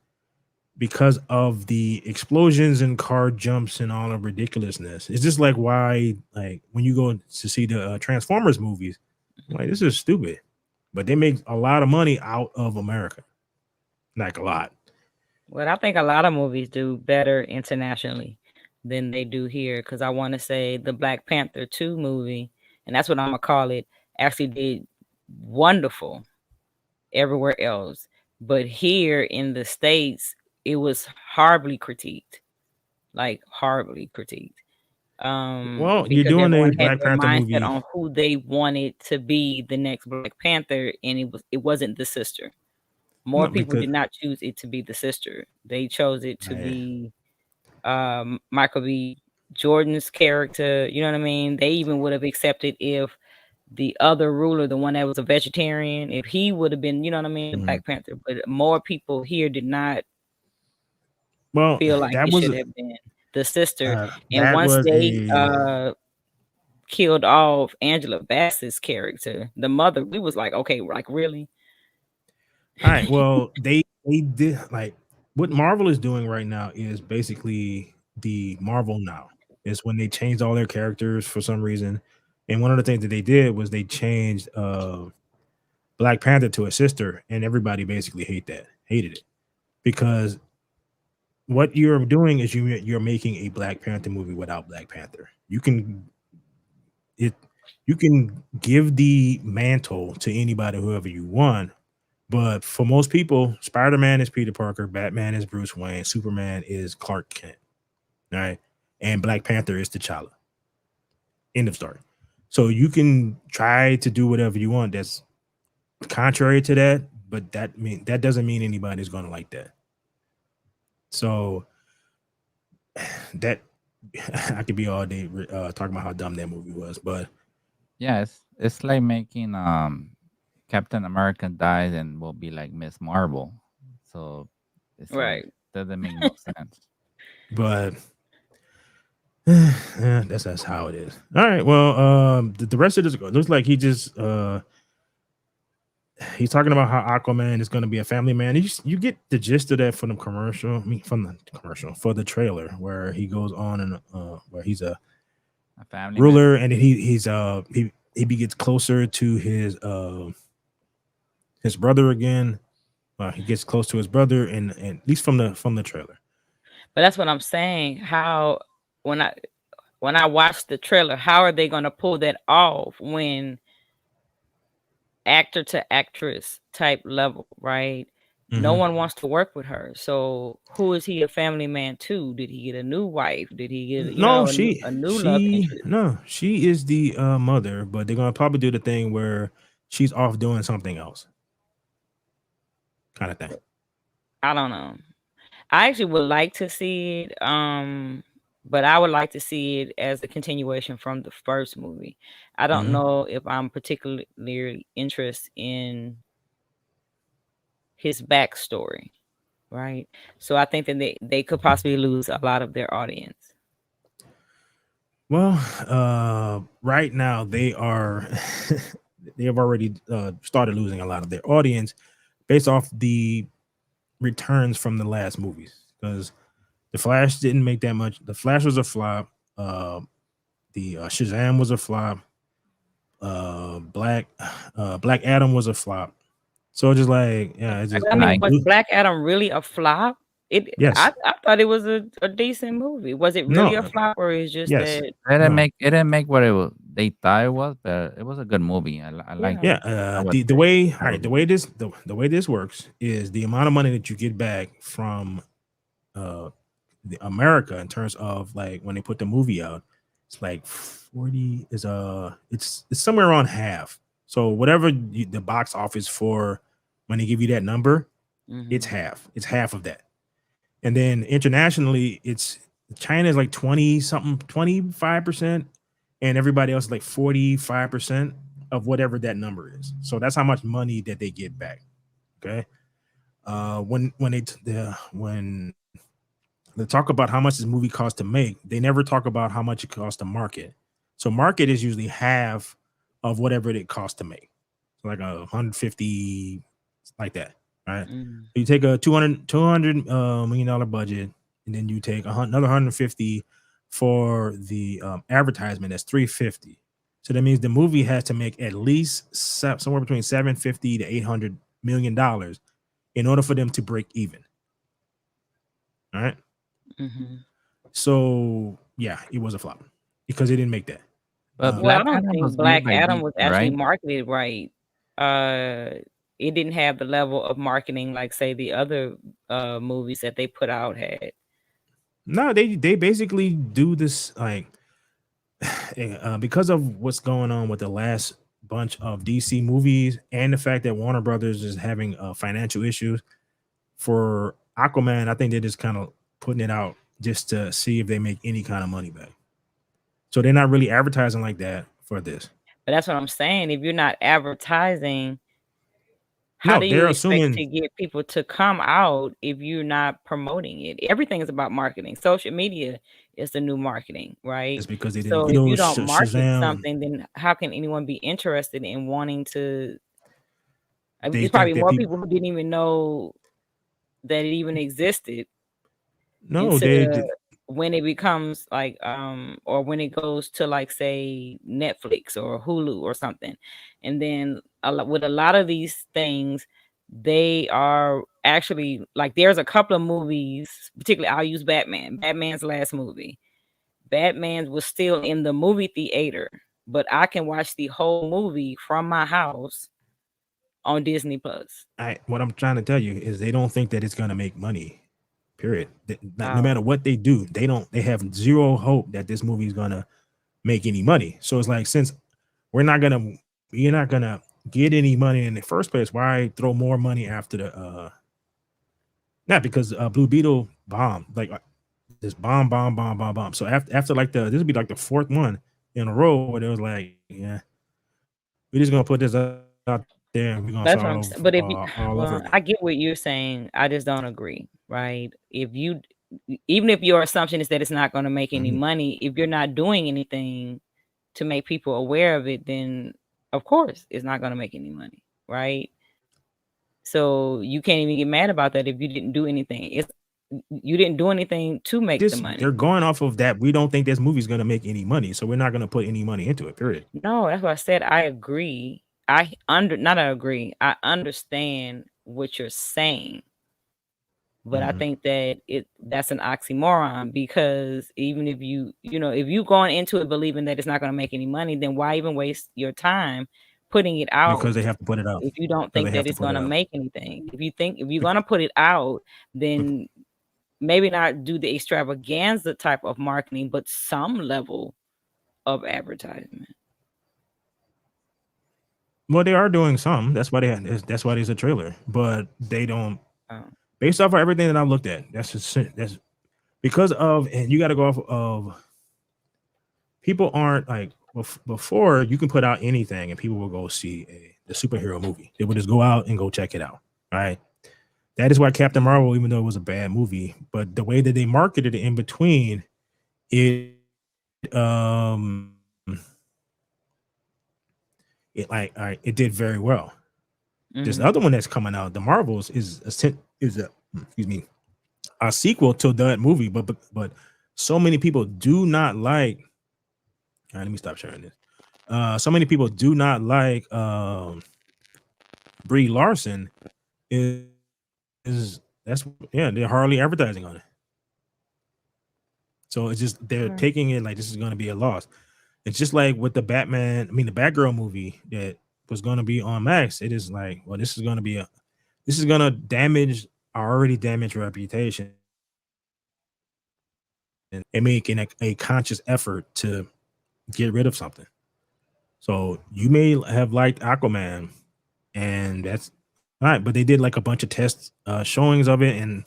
because of the explosions and car jumps and all the ridiculousness. It's just like why, like when you go to see the Transformers movies, like this is stupid, but they make a lot of money out of America, like a lot. Well, I think a lot of movies do better internationally than they do here because I want to say the Black Panther 2 movie, and that's what I'm gonna call it, actually did wonderful everywhere else, but here in the States it was horribly critiqued, like horribly critiqued. Well, you're Because doing a everyone had Black their Panther mindset movie. on who they wanted to be the next Black Panther, and it wasn't the sister. More No, people because did not choose it to be the sister. They chose it to be Michael B. Jordan's character. You know what I mean? They even would have accepted if the other ruler, the one that was a vegetarian, if he would have been, you know what I mean, the Black Panther. But more people here did not feel like it should have been the sister. And that once was they killed off Angela Bassett's character, the mother, we was like, okay, like really? all right. Well, they did like what Marvel is doing right now is basically the Marvel Now. Is when they changed all their characters for some reason, And one of the things that they did was they changed Black Panther to a sister, and everybody basically hated it because what you're doing is you're making a Black Panther movie without Black Panther. It you can give the mantle to anybody, whoever you want, but for most people, Spider-Man is Peter Parker, Batman is Bruce Wayne, Superman is Clark Kent, all right, and Black Panther is T'Challa. End of story. So you can try to do whatever you want that's contrary to that, but that doesn't mean anybody's going to like that. So that I could be all day talking about how dumb that movie was, but Yeah, it's like making Captain America dies and will be like Miss Marvel. So it's like Right. doesn't make no sense. but yeah, that's how it is. All right. Well, the rest of this looks like he's talking about how Aquaman is going to be a family man. You get the gist of that from the commercial. I mean, from the commercial for the trailer where he goes on and where he's a family man. ruler, and then he gets closer to his brother again. He gets close to his brother, and at least from the trailer. But that's what I'm saying. How when I watched the trailer, how are they going to pull that off when actor to actress type level, right? No one wants to work with her. So who is he a family man to? Did he get a new wife? Did he get No, a new love interest? no, she is the mother, but they're gonna probably do the thing where she's off doing something else, kind of thing. I don't know. I actually would like to see it, but I would like to see it as a continuation from the first movie. I don't know if I'm particularly interested in his backstory, right? So I think that they could possibly lose a lot of their audience. Well, right now they are they have already started losing a lot of their audience based off the returns from the last movies, because the Flash didn't make that much. The Flash was a flop. The Shazam was a flop. Black Adam was a flop. So just like, yeah, it's just I mean, was Black Adam really a flop? Yes. I thought it was a decent movie. Was it really a flop, or is just Yes. that It didn't make what they thought it was, but it was a good movie. I like Yeah, the way this works is the amount of money that you get back from the America in terms of like when they put the movie out, it's like 40 is it's somewhere around half. So whatever the box office for when they give you that number, it's half. It's half of that. And then internationally, it's China is like 20 something, 25%, and everybody else is like 45% of whatever that number is. So that's how much money that they get back. Okay. When they talk about how much this movie costs to make, they never talk about how much it costs to market. So market is usually half of whatever it costs to make. So like 150, like that. Right. You take a $200 million budget, and then you take another 150 for the advertisement. That's 350. So that means the movie has to make at least somewhere between 750 to $800 million in order for them to break even. All right. So yeah, it was a flop because it didn't make that. But well, I don't think Black Adam was actually marketed right. It didn't have the level of marketing like say the other movies that they put out had. No, they basically do this like because of what's going on with the last bunch of DC movies and the fact that Warner Brothers is having financial issues for Aquaman. I think they're just kind of putting it out just to see if they make any kind of money back. So they're not really advertising like that for this. But that's what I'm saying. If you're not advertising, how do you expect to get people to come out if you're not promoting it? Everything is about marketing. Social media is the new marketing, right? It's because they so if you don't market something, then how can anyone be interested in wanting to? I mean, there's probably more people who didn't even know that it even existed. No, when it becomes like or when it goes to like say Netflix or Hulu or something, and then with a lot of these things, they are actually like there's a couple of movies, particularly I'll use Batman's last movie. Batman was still in the movie theater, but I can watch the whole movie from my house on Disney Plus. What I'm trying to tell you is they don't think that it's gonna make money. Period. No matter Oh, what they do, they have zero hope that this movie is gonna make any money. So it's like, since we're not gonna you're not gonna get any money in the first place, why throw more money after the not because Blue Beetle bombed, like just bomb. So after like this would be like the fourth one in a row where it was like, yeah, we're just gonna put this out there and we're gonna that's what start I'm over saying. But if you, all over well, again. I get what you're saying. I just don't agree, right? If you, even if your assumption is that it's not going to make any Mhm. money, if you're not doing anything to make people aware of it, then of course it's not going to make any money, right? So you can't even get mad about that if you didn't do anything. It's you didn't do anything to make the They're money. going off of that. We don't think this movie's gonna make any money, so we're not gonna put any money into it. Period. No, that's what I said. I agree. Not I agree. I understand what you're saying. But I Mhm. think that that's an oxymoron, because even if if you going into it believing that it's not going to make any money, then why even waste your time putting it Because out they have to put it out. if you don't Because they think have that to it's put going it to out. make anything? If you're going to put it out, then maybe not do the extravaganza type of marketing, but some level of advertisement. Well, they are doing some. That's why that's why there's a trailer. But they don't, Oh, based off of everything that I've looked at. That's because of, and you got to go off of, people aren't like before. You can put out anything and people will go see the superhero movie. They would just go out and go check it out. Right. That is why Captain Marvel, even though it was a bad movie, but the way that they marketed it in between, it it like, all right, it did very well. This other one that's coming out, the Marvels, is a excuse me, a sequel to that movie, but so many people do not like. All right, let me stop sharing this. So many people do not like Brie Larson. Is that's yeah, they're hardly advertising on it. So it's just they're okay. taking it like this is going to be a loss. It's just like with the the Batgirl movie that was going to be on Max. It is like, well, this is going to damage our already damaged reputation and making a conscious effort to get rid of something. So you may have liked Aquaman, and that's all right, but they did like a bunch of test showings of it, and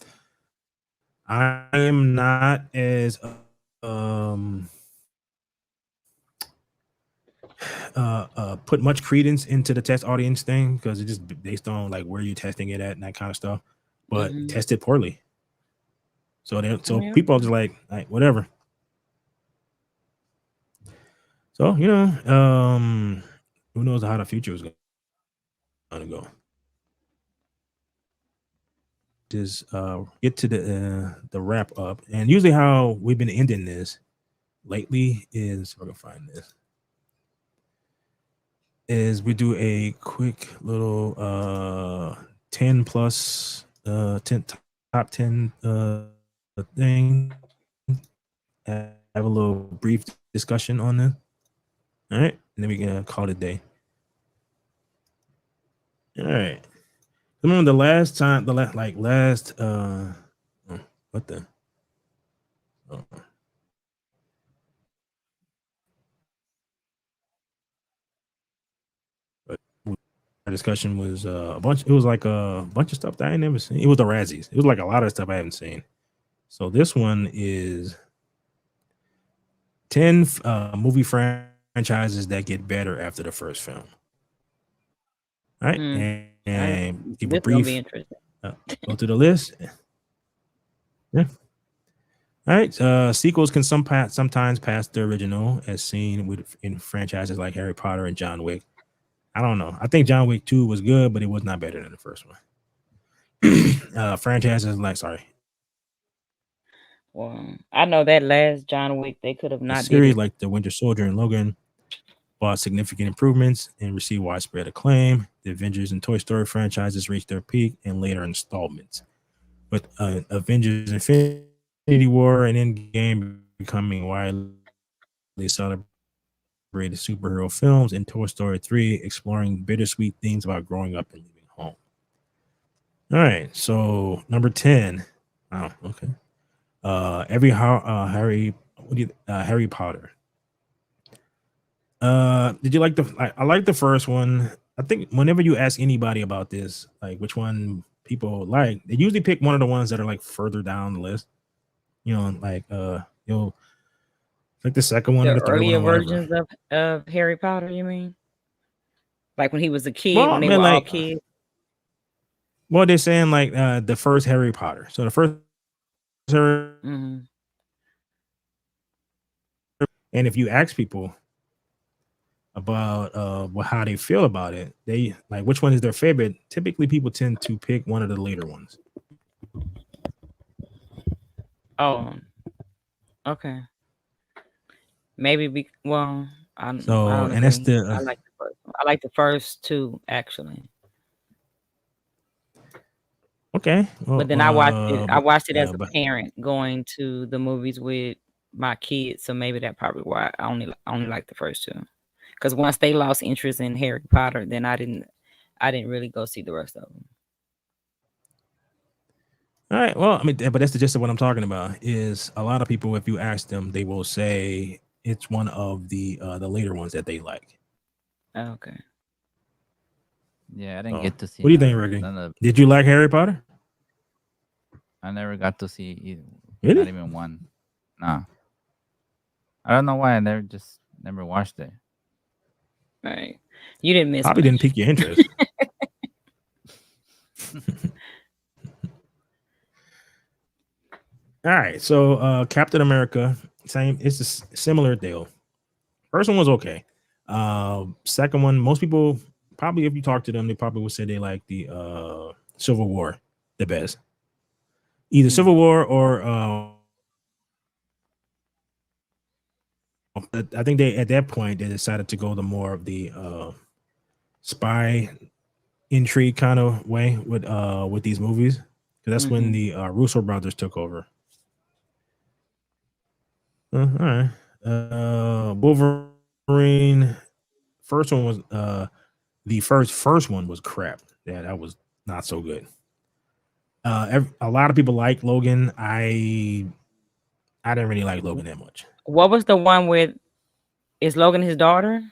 I am not as um put much credence into the test audience thing because it's just based on like where you're testing it at and that kind of stuff. But Mm-hmm. tested poorly, so Yeah. people are just like whatever. So who knows how the future is gonna go. Just get to the wrap up, and usually how we've been ending this lately is, we're gonna find this, is we do a quick little 10 plus 10 top 10 thing, have a little brief discussion on this. All right, and then we can call it a day. All right, remember the last time, last what the oh, but our discussion was a bunch. It was like a bunch of stuff that I ain't never seen. It was the Razzies. It was like a lot of stuff I haven't seen. So this one is 10 movie franchises that get better after the first film. All right, Mm. and give a This is gonna be brief interesting. go through the list. Yeah. All right. Sequels can sometimes pass the original, as seen in franchises like Harry Potter and John Wick. I don't know. I think John Wick 2 was good, but it was not better than the first one. Franchises like, sorry, Well, I know that last John Wick, they could have The not did series, it. like The Winter Soldier and Logan, brought significant improvements and received widespread acclaim. The Avengers and Toy Story franchises reached their peak in later installments, with Avengers Infinity War and Endgame becoming widely celebrated superhero films, and Toy Story 3 exploring bittersweet themes about growing up and leaving home. All right, so number 10. Oh, okay. Harry Potter. Did you like I like the first one. I think whenever you ask anybody about this, like which one people like, they usually pick one of the ones that are like further down the list. Like like the second one or The the third one earlier or whatever. versions of Harry Potter, you mean? Like when he was a kid, Well, when I they mean, were all like, kids? well, they're saying like the first Harry Potter. So the first Harry, Mhm. and if you ask people about how they feel about it, they like which one is their favorite. Typically, people tend to pick one of the later ones. Oh, okay. Maybe I So, don't and that's agree. the I like the first one. I like the first two actually. okay. But Well, then I watched it as yeah, a but parent going to the movies with my kids, so maybe that probably why I only like the first two. Because once they lost interest in Harry Potter, then I didn't really go see the rest of them. all right. Well, I mean, but that's the gist of what I'm talking about. Is a lot of people, if you ask them, they will say it's one of the later ones that they like. Okay. Yeah, I didn't So, get to see what do you think, Ricky? none of. Did you like Harry Potter? I never got to see not Really? even one. No, I don't know why I never watched it. Right. You didn't miss Probably didn't much. pique your interest. All right. So, Captain America, same. It's a similar deal. First one was okay. Second one, most people probably, if you talk to them, they probably would say they like the Civil War the best. Either Civil Mm. War or I think they at that point they decided to go the more of the spy intrigue kind of way with these movies, because that's when Mhm. the Russo brothers took over. All right. Wolverine. First one was the first one was crap. Yeah, that was not so good. A lot of people like Logan. I didn't really like Logan that much. What was the one with is Logan his daughter?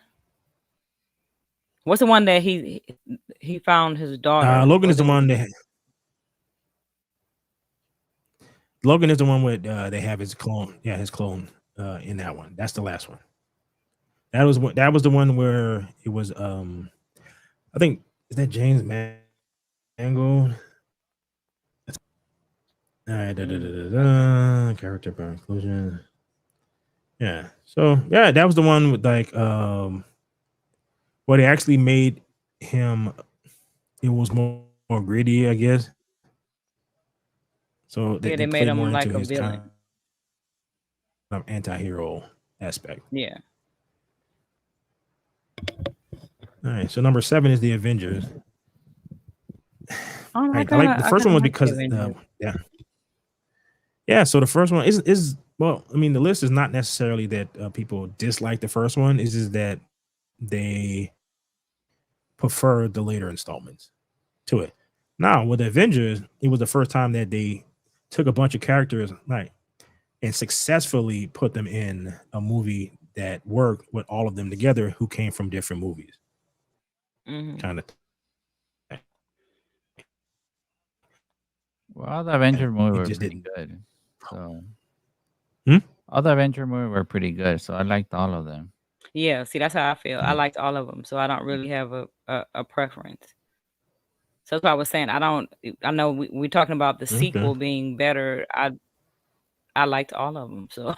What's the one that he found his daughter? Logan Or is the the one that Logan is the one with they have his clone. Yeah, his clone in that one. That's the last one. That was the one where it was I think is that James Mangold. All right, character by inclusion. Yeah. So yeah, that was the one with like where they actually made him. It was more gritty, I guess. So Yeah, they they made played more him into like a his kind villain. of anti-hero aspect. Yeah. All right. So number 7 is the Avengers. Oh, I like the I first kinda one was like the because Avengers. yeah. Yeah, so the first one is well, I mean, the list is not necessarily that people dislike the first one. It's just that they prefer the later installments to it. Now with the Avengers, it was the first time that they took a bunch of characters like and successfully put them in a movie that worked with all of them together who came from different movies. Mhm. Kind of Well, all the Avenger movies it were just pretty didn't. good. So Hmm? all the Avenger movies were pretty good. So I liked all of them. Yeah, see, that's how I feel. I Yeah. liked all of them, so I don't really have a preference. So that's why I was saying I know we're talking about the Okay. sequel being better. I liked all of them, so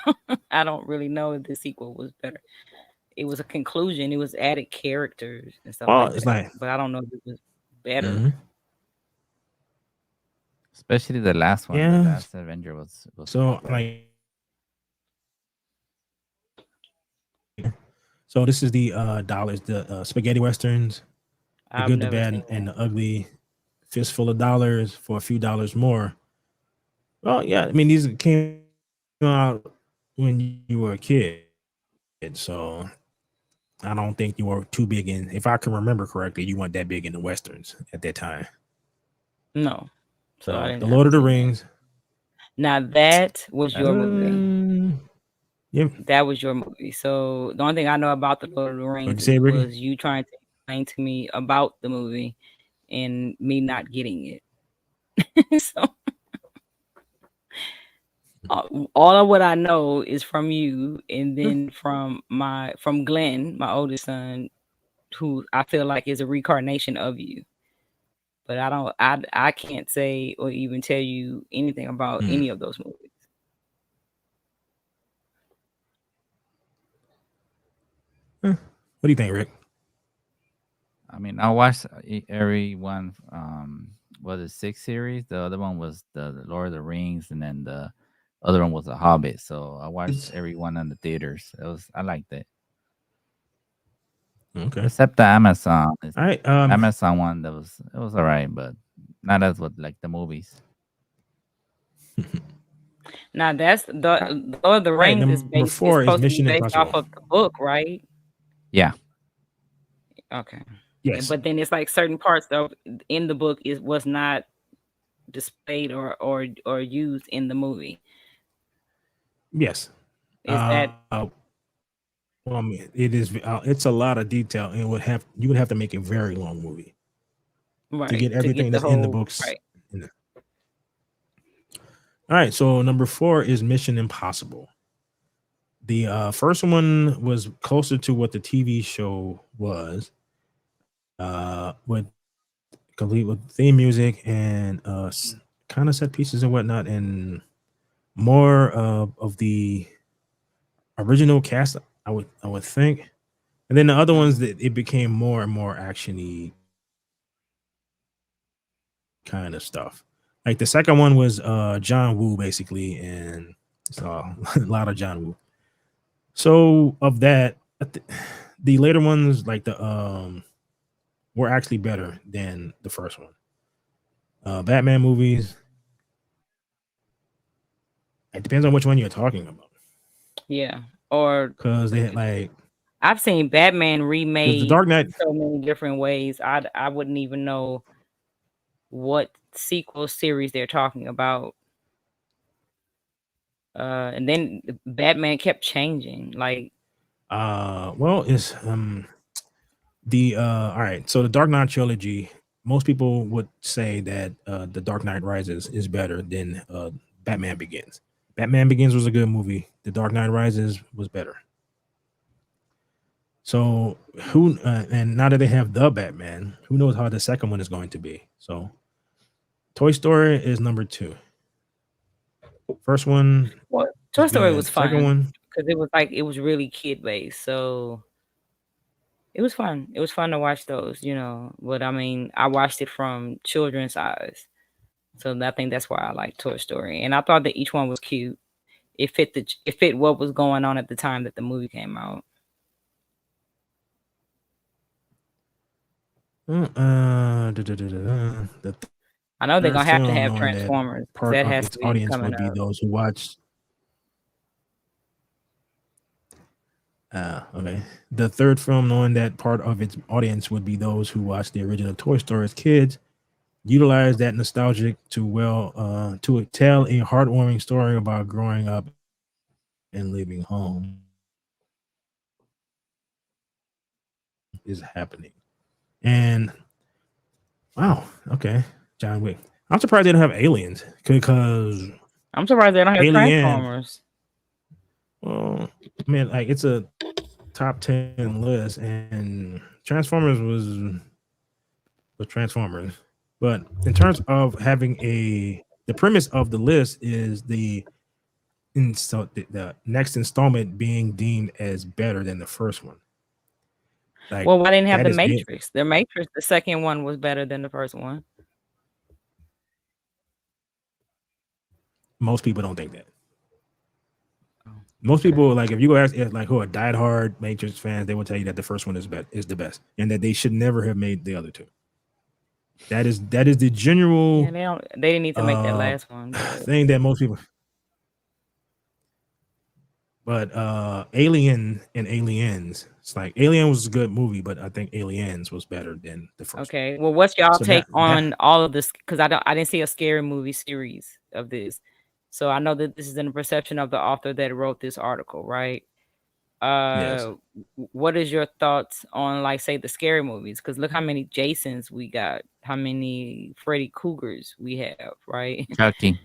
I don't really know if the sequel was better. It was a conclusion. It was added characters and stuff Well, like it's that, like but I don't know if it was better. mhm. especially the last one. The Yeah. last Avenger was pretty So good. like, so this is the dollars, the spaghetti westerns, the I've good, the never seen bad, and the ugly, fistful of dollars for a few dollars more. Well, yeah, I mean these came out when you were a kid, so I don't think you were too big in. If I can remember correctly, you weren't that big in the westerns at that time. no. So I So didn't the have Lord of the seen that. Rings, Now that was That's your movie. yeah. That was your movie. So the only thing I know about the Lord of the What'd you Rings say, Ricky? was you trying to explain to me about the movie and me not getting it. So all of what I know is from you, and then from Glenn, my oldest son, who I feel like is a reincarnation of you. But I can't say or even tell you anything about Hmm. any of those movies. What do you think, Rick? I mean, I watched every one. Was it 6 series? The other one was the Lord of the Rings, and then the other one was The Hobbit. So I watched It's every one in the theaters. I liked it, okay. except the Amazon. All right. Amazon one that was it was alright, but not as what like the movies. Now that's All the Lord of the right. Rings is Number based is 4 is supposed to be Mission based off Impossible. of the book, right? Yeah, Okay. Yes. But then it's like certain parts of in the book is was not displayed or used in the movie. Yes. Is that Well, I mean, it is. It's a lot of detail, and you would have to make a very long movie to right get to everything get the that's in the whole books. right? All right. So number 4 is Mission Impossible. The first one was closer to what the TV show was, with complete with theme music and kind of set pieces and whatnot, and more of the original cast. I would think, and then the other ones that it became more and more actiony kind of stuff. Like the second one was John Woo basically, and so a lot of John Woo. So of that, the later ones like the were actually better than the first one. Batman movies. It depends on which one you're talking about, Yeah. Or because they had like I've seen Batman because the remade Dark Knight. so many different ways. I wouldn't even know what sequel series they're talking about. And then Batman kept changing. Like, Well, it's the all right. So the Dark Knight trilogy. Most people would say that the Dark Knight Rises is better than Batman Begins. Batman Begins was a good movie. The Dark Knight Rises was better. So who and now that they have the Batman, who knows how the second one is going to be? So Toy Story is number 2. First one well, was Toy Story was good. Second fun one, because it was really kid based. So it was fun. It was fun to watch those. But I mean, I watched it from children's eyes. So I think that's why I like Toy Story. And I thought that each one was cute. It fit what was going on at the time that the movie came out. the I know they're third gonna have to film, have knowing that Transformers because part that of has its to be audience coming would be up. those who watched. Okay. The third film, knowing that part of its audience would be those who watched the original Toy Story as kids, utilize that nostalgic to tell a heartwarming story about growing up and leaving home is happening. And wow, okay, John Wick. I'm surprised they don't have aliens because I'm surprised they don't have Alien. Transformers. Well, I mean, like it's a top 10 list, and Transformers was Transformers. But in terms of having the premise of the list is the next installment being deemed as better than the first one. Like Well, why didn't have that the is it. Matrix? The Matrix, the second one was better than the first one. Most people don't think that. Oh, Most okay. people, like if you go ask like who are diehard Matrix fans, they will tell you that the first one is the best, and that they should never have made the other two. That is the Yeah, general they didn't need to make that last one, but thing that most people. But Alien and Aliens, it's like Alien was a good movie, but I think Aliens was better than the first one. okay. Well, what's y'all So take that on all of this? Because I didn't see a scary movie series of this, so I know that this is in the perception of the author that wrote this article, right? yes, What is your thoughts on, like, say, the scary movies? Because look how many Jasons we got, how many Freddy Cougars we have, right? Chucky.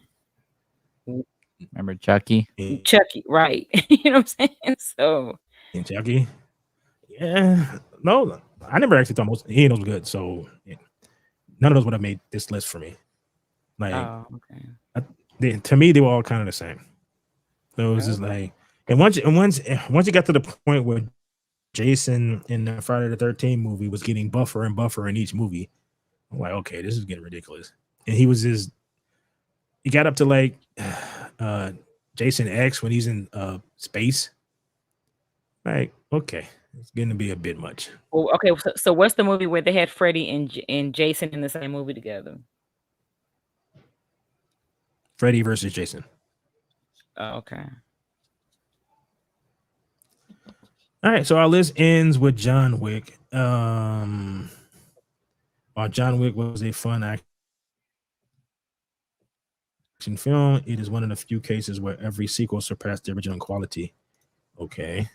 Remember Chucky? Chucky, right? You know what I'm saying? So in Chucky. Yeah, no, I never actually thought any of those were good. So none of those would have made this list for me. Like, okay. to me, they were all kind of the same. So it was just like, and once you got to the point where Jason in the Friday the 13th movie was getting buffer and buffer in each movie, I'm like, okay, this is getting ridiculous. And he got up to like Jason X when he's in space. Like, okay, it's going to be a bit much. Well, okay. So what's the movie where they had Freddy and Jason in the same movie together? Freddy versus Jason. Oh, okay. All right, so our list ends with John Wick. While John Wick was a fun action film, it is one of the few cases where every sequel surpassed the original in quality. Okay,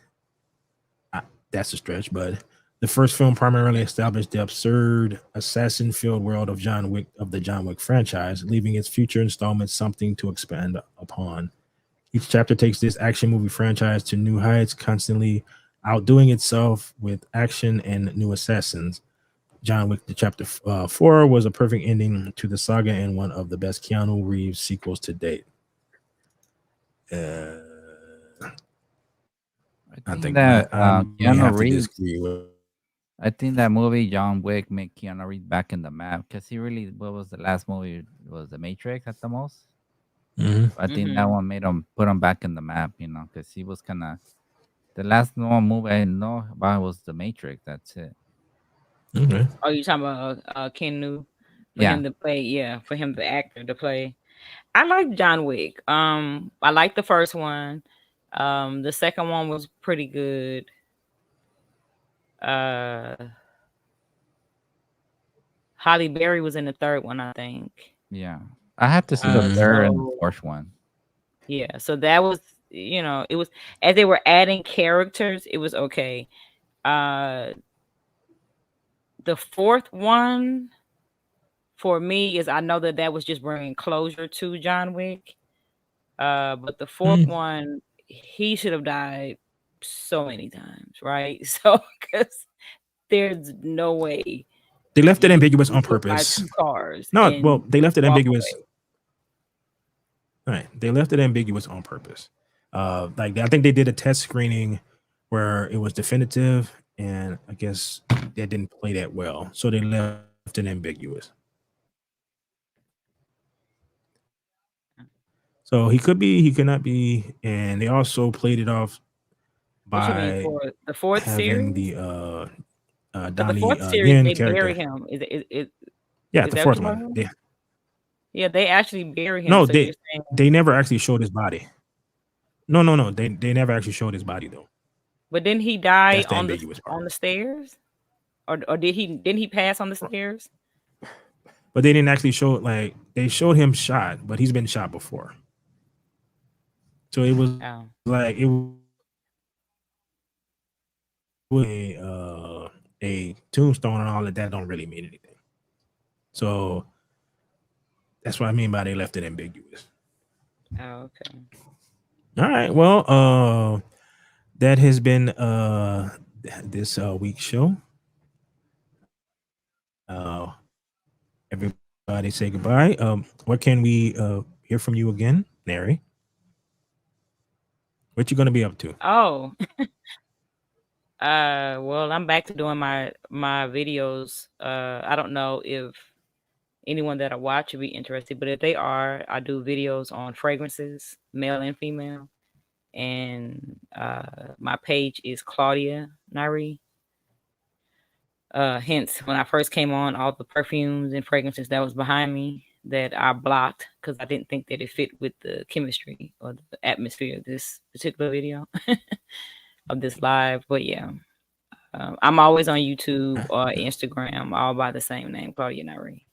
that's a stretch, but the first film primarily established the absurd assassin-filled world of the John Wick franchise, leaving its future installments something to expand upon. Each chapter takes this action movie franchise to new heights, constantly outdoing itself with action and new assassins. John Wick, the chapter 4 was a perfect ending to the saga and one of the best Keanu Reeves sequels to date. I think that Keanu Reeves. Disagree with. I think that movie John Wick made Keanu Reeves back in the map because he really. What was the last movie? It was The Matrix at the most. Mm-hmm. I think that one made him put him back in the map, because he was kind of the last movie I know about was The Matrix. That's it. Okay. Oh, you talking about Keanu for him to play? Yeah, for him the actor to play. I like John Wick. I like the first one. The second one was pretty good. Halle Berry was in the third one, I think. Yeah, I have to see the third and fourth one. Yeah, so that was, it was as they were adding characters, it was okay. The fourth one for me is I know that was just bringing closure to John Wick. But the fourth one, he should have died so many times, right? So because there's no way they left it ambiguous on purpose. 2 cars. No, well, they left it ambiguous. Away. All right, they left it ambiguous on purpose. Like I think they did a test screening where it was definitive, and I guess that didn't play that well, so they left it ambiguous. So he could be, he could not be, and they also played it off by what you mean for the fourth having series? Donnie the fourth series, Yen they character. bury him. Yeah, is the that fourth what one. Yeah, they actually bury him. No, so they never actually showed his body. No. They never actually showed his body though. But didn't he die on the stairs? Or didn't he pass on the stairs? But they didn't actually show it. Like they showed him shot, but he's been shot before. So it was like it was a tombstone and all of that don't really mean anything. So that's what I mean by they left it ambiguous. Oh, okay. All right. Well, that has been this week's show. Everybody say goodbye. What can we hear from you again, Nary? What you gonna be up to? Oh. Well, I'm back to doing my videos. I don't know if anyone that I watch would be interested. But if they are, I do videos on fragrances, male and female. And my page is Claudia Nari. Hence, when I first came on, all the perfumes and fragrances that was behind me that I blocked because I didn't think that it fit with the chemistry or the atmosphere of this particular video of this live. But yeah, I'm always on YouTube or Instagram, all by the same name, Claudia Nari.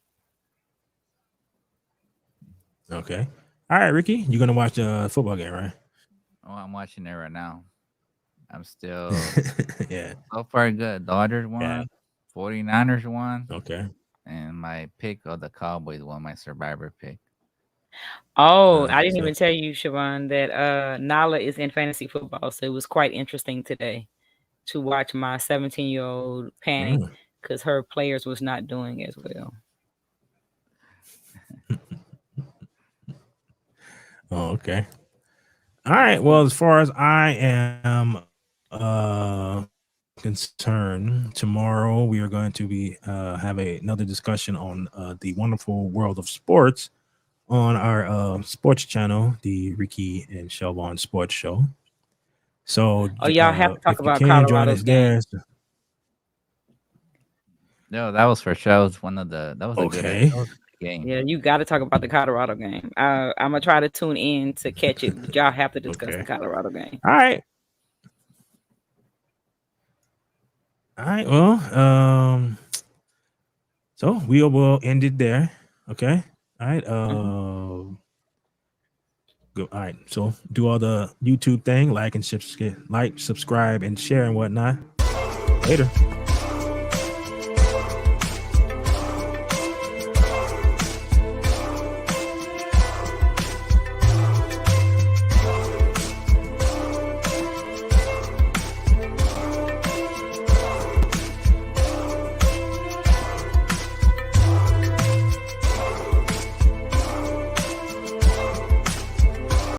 Okay. All right, Ricky, you're gonna watch the football game, right? Oh, I'm watching it right now. I'm still Yeah. so far good. Dodgers won, Yeah. 49ers won, Okay. and my pick of the Cowboys won my survivor pick. Oh, I didn't So- even tell you, Siobhan, that Nala is in fantasy football. So it was quite interesting today to watch my 17-year-old panic because her players was not doing as well. Oh, okay. All right. Well, as far as I am concerned, tomorrow we are going to be have another discussion on the wonderful world of sports on our sports channel, the Ricky and Shelvon Sports Show. So, Oh, y'all have to talk if you about can join Colorado's us there. No, that was for sure. That was a good game. Yeah, you got to talk about the Colorado game. I'm gonna try to tune in to catch it, but y'all have to discuss the Colorado game. All right. All right. Well, so we will end it there. Okay. All right. Go. All right. So do all the YouTube thing, like, subscribe, and share and whatnot. Later.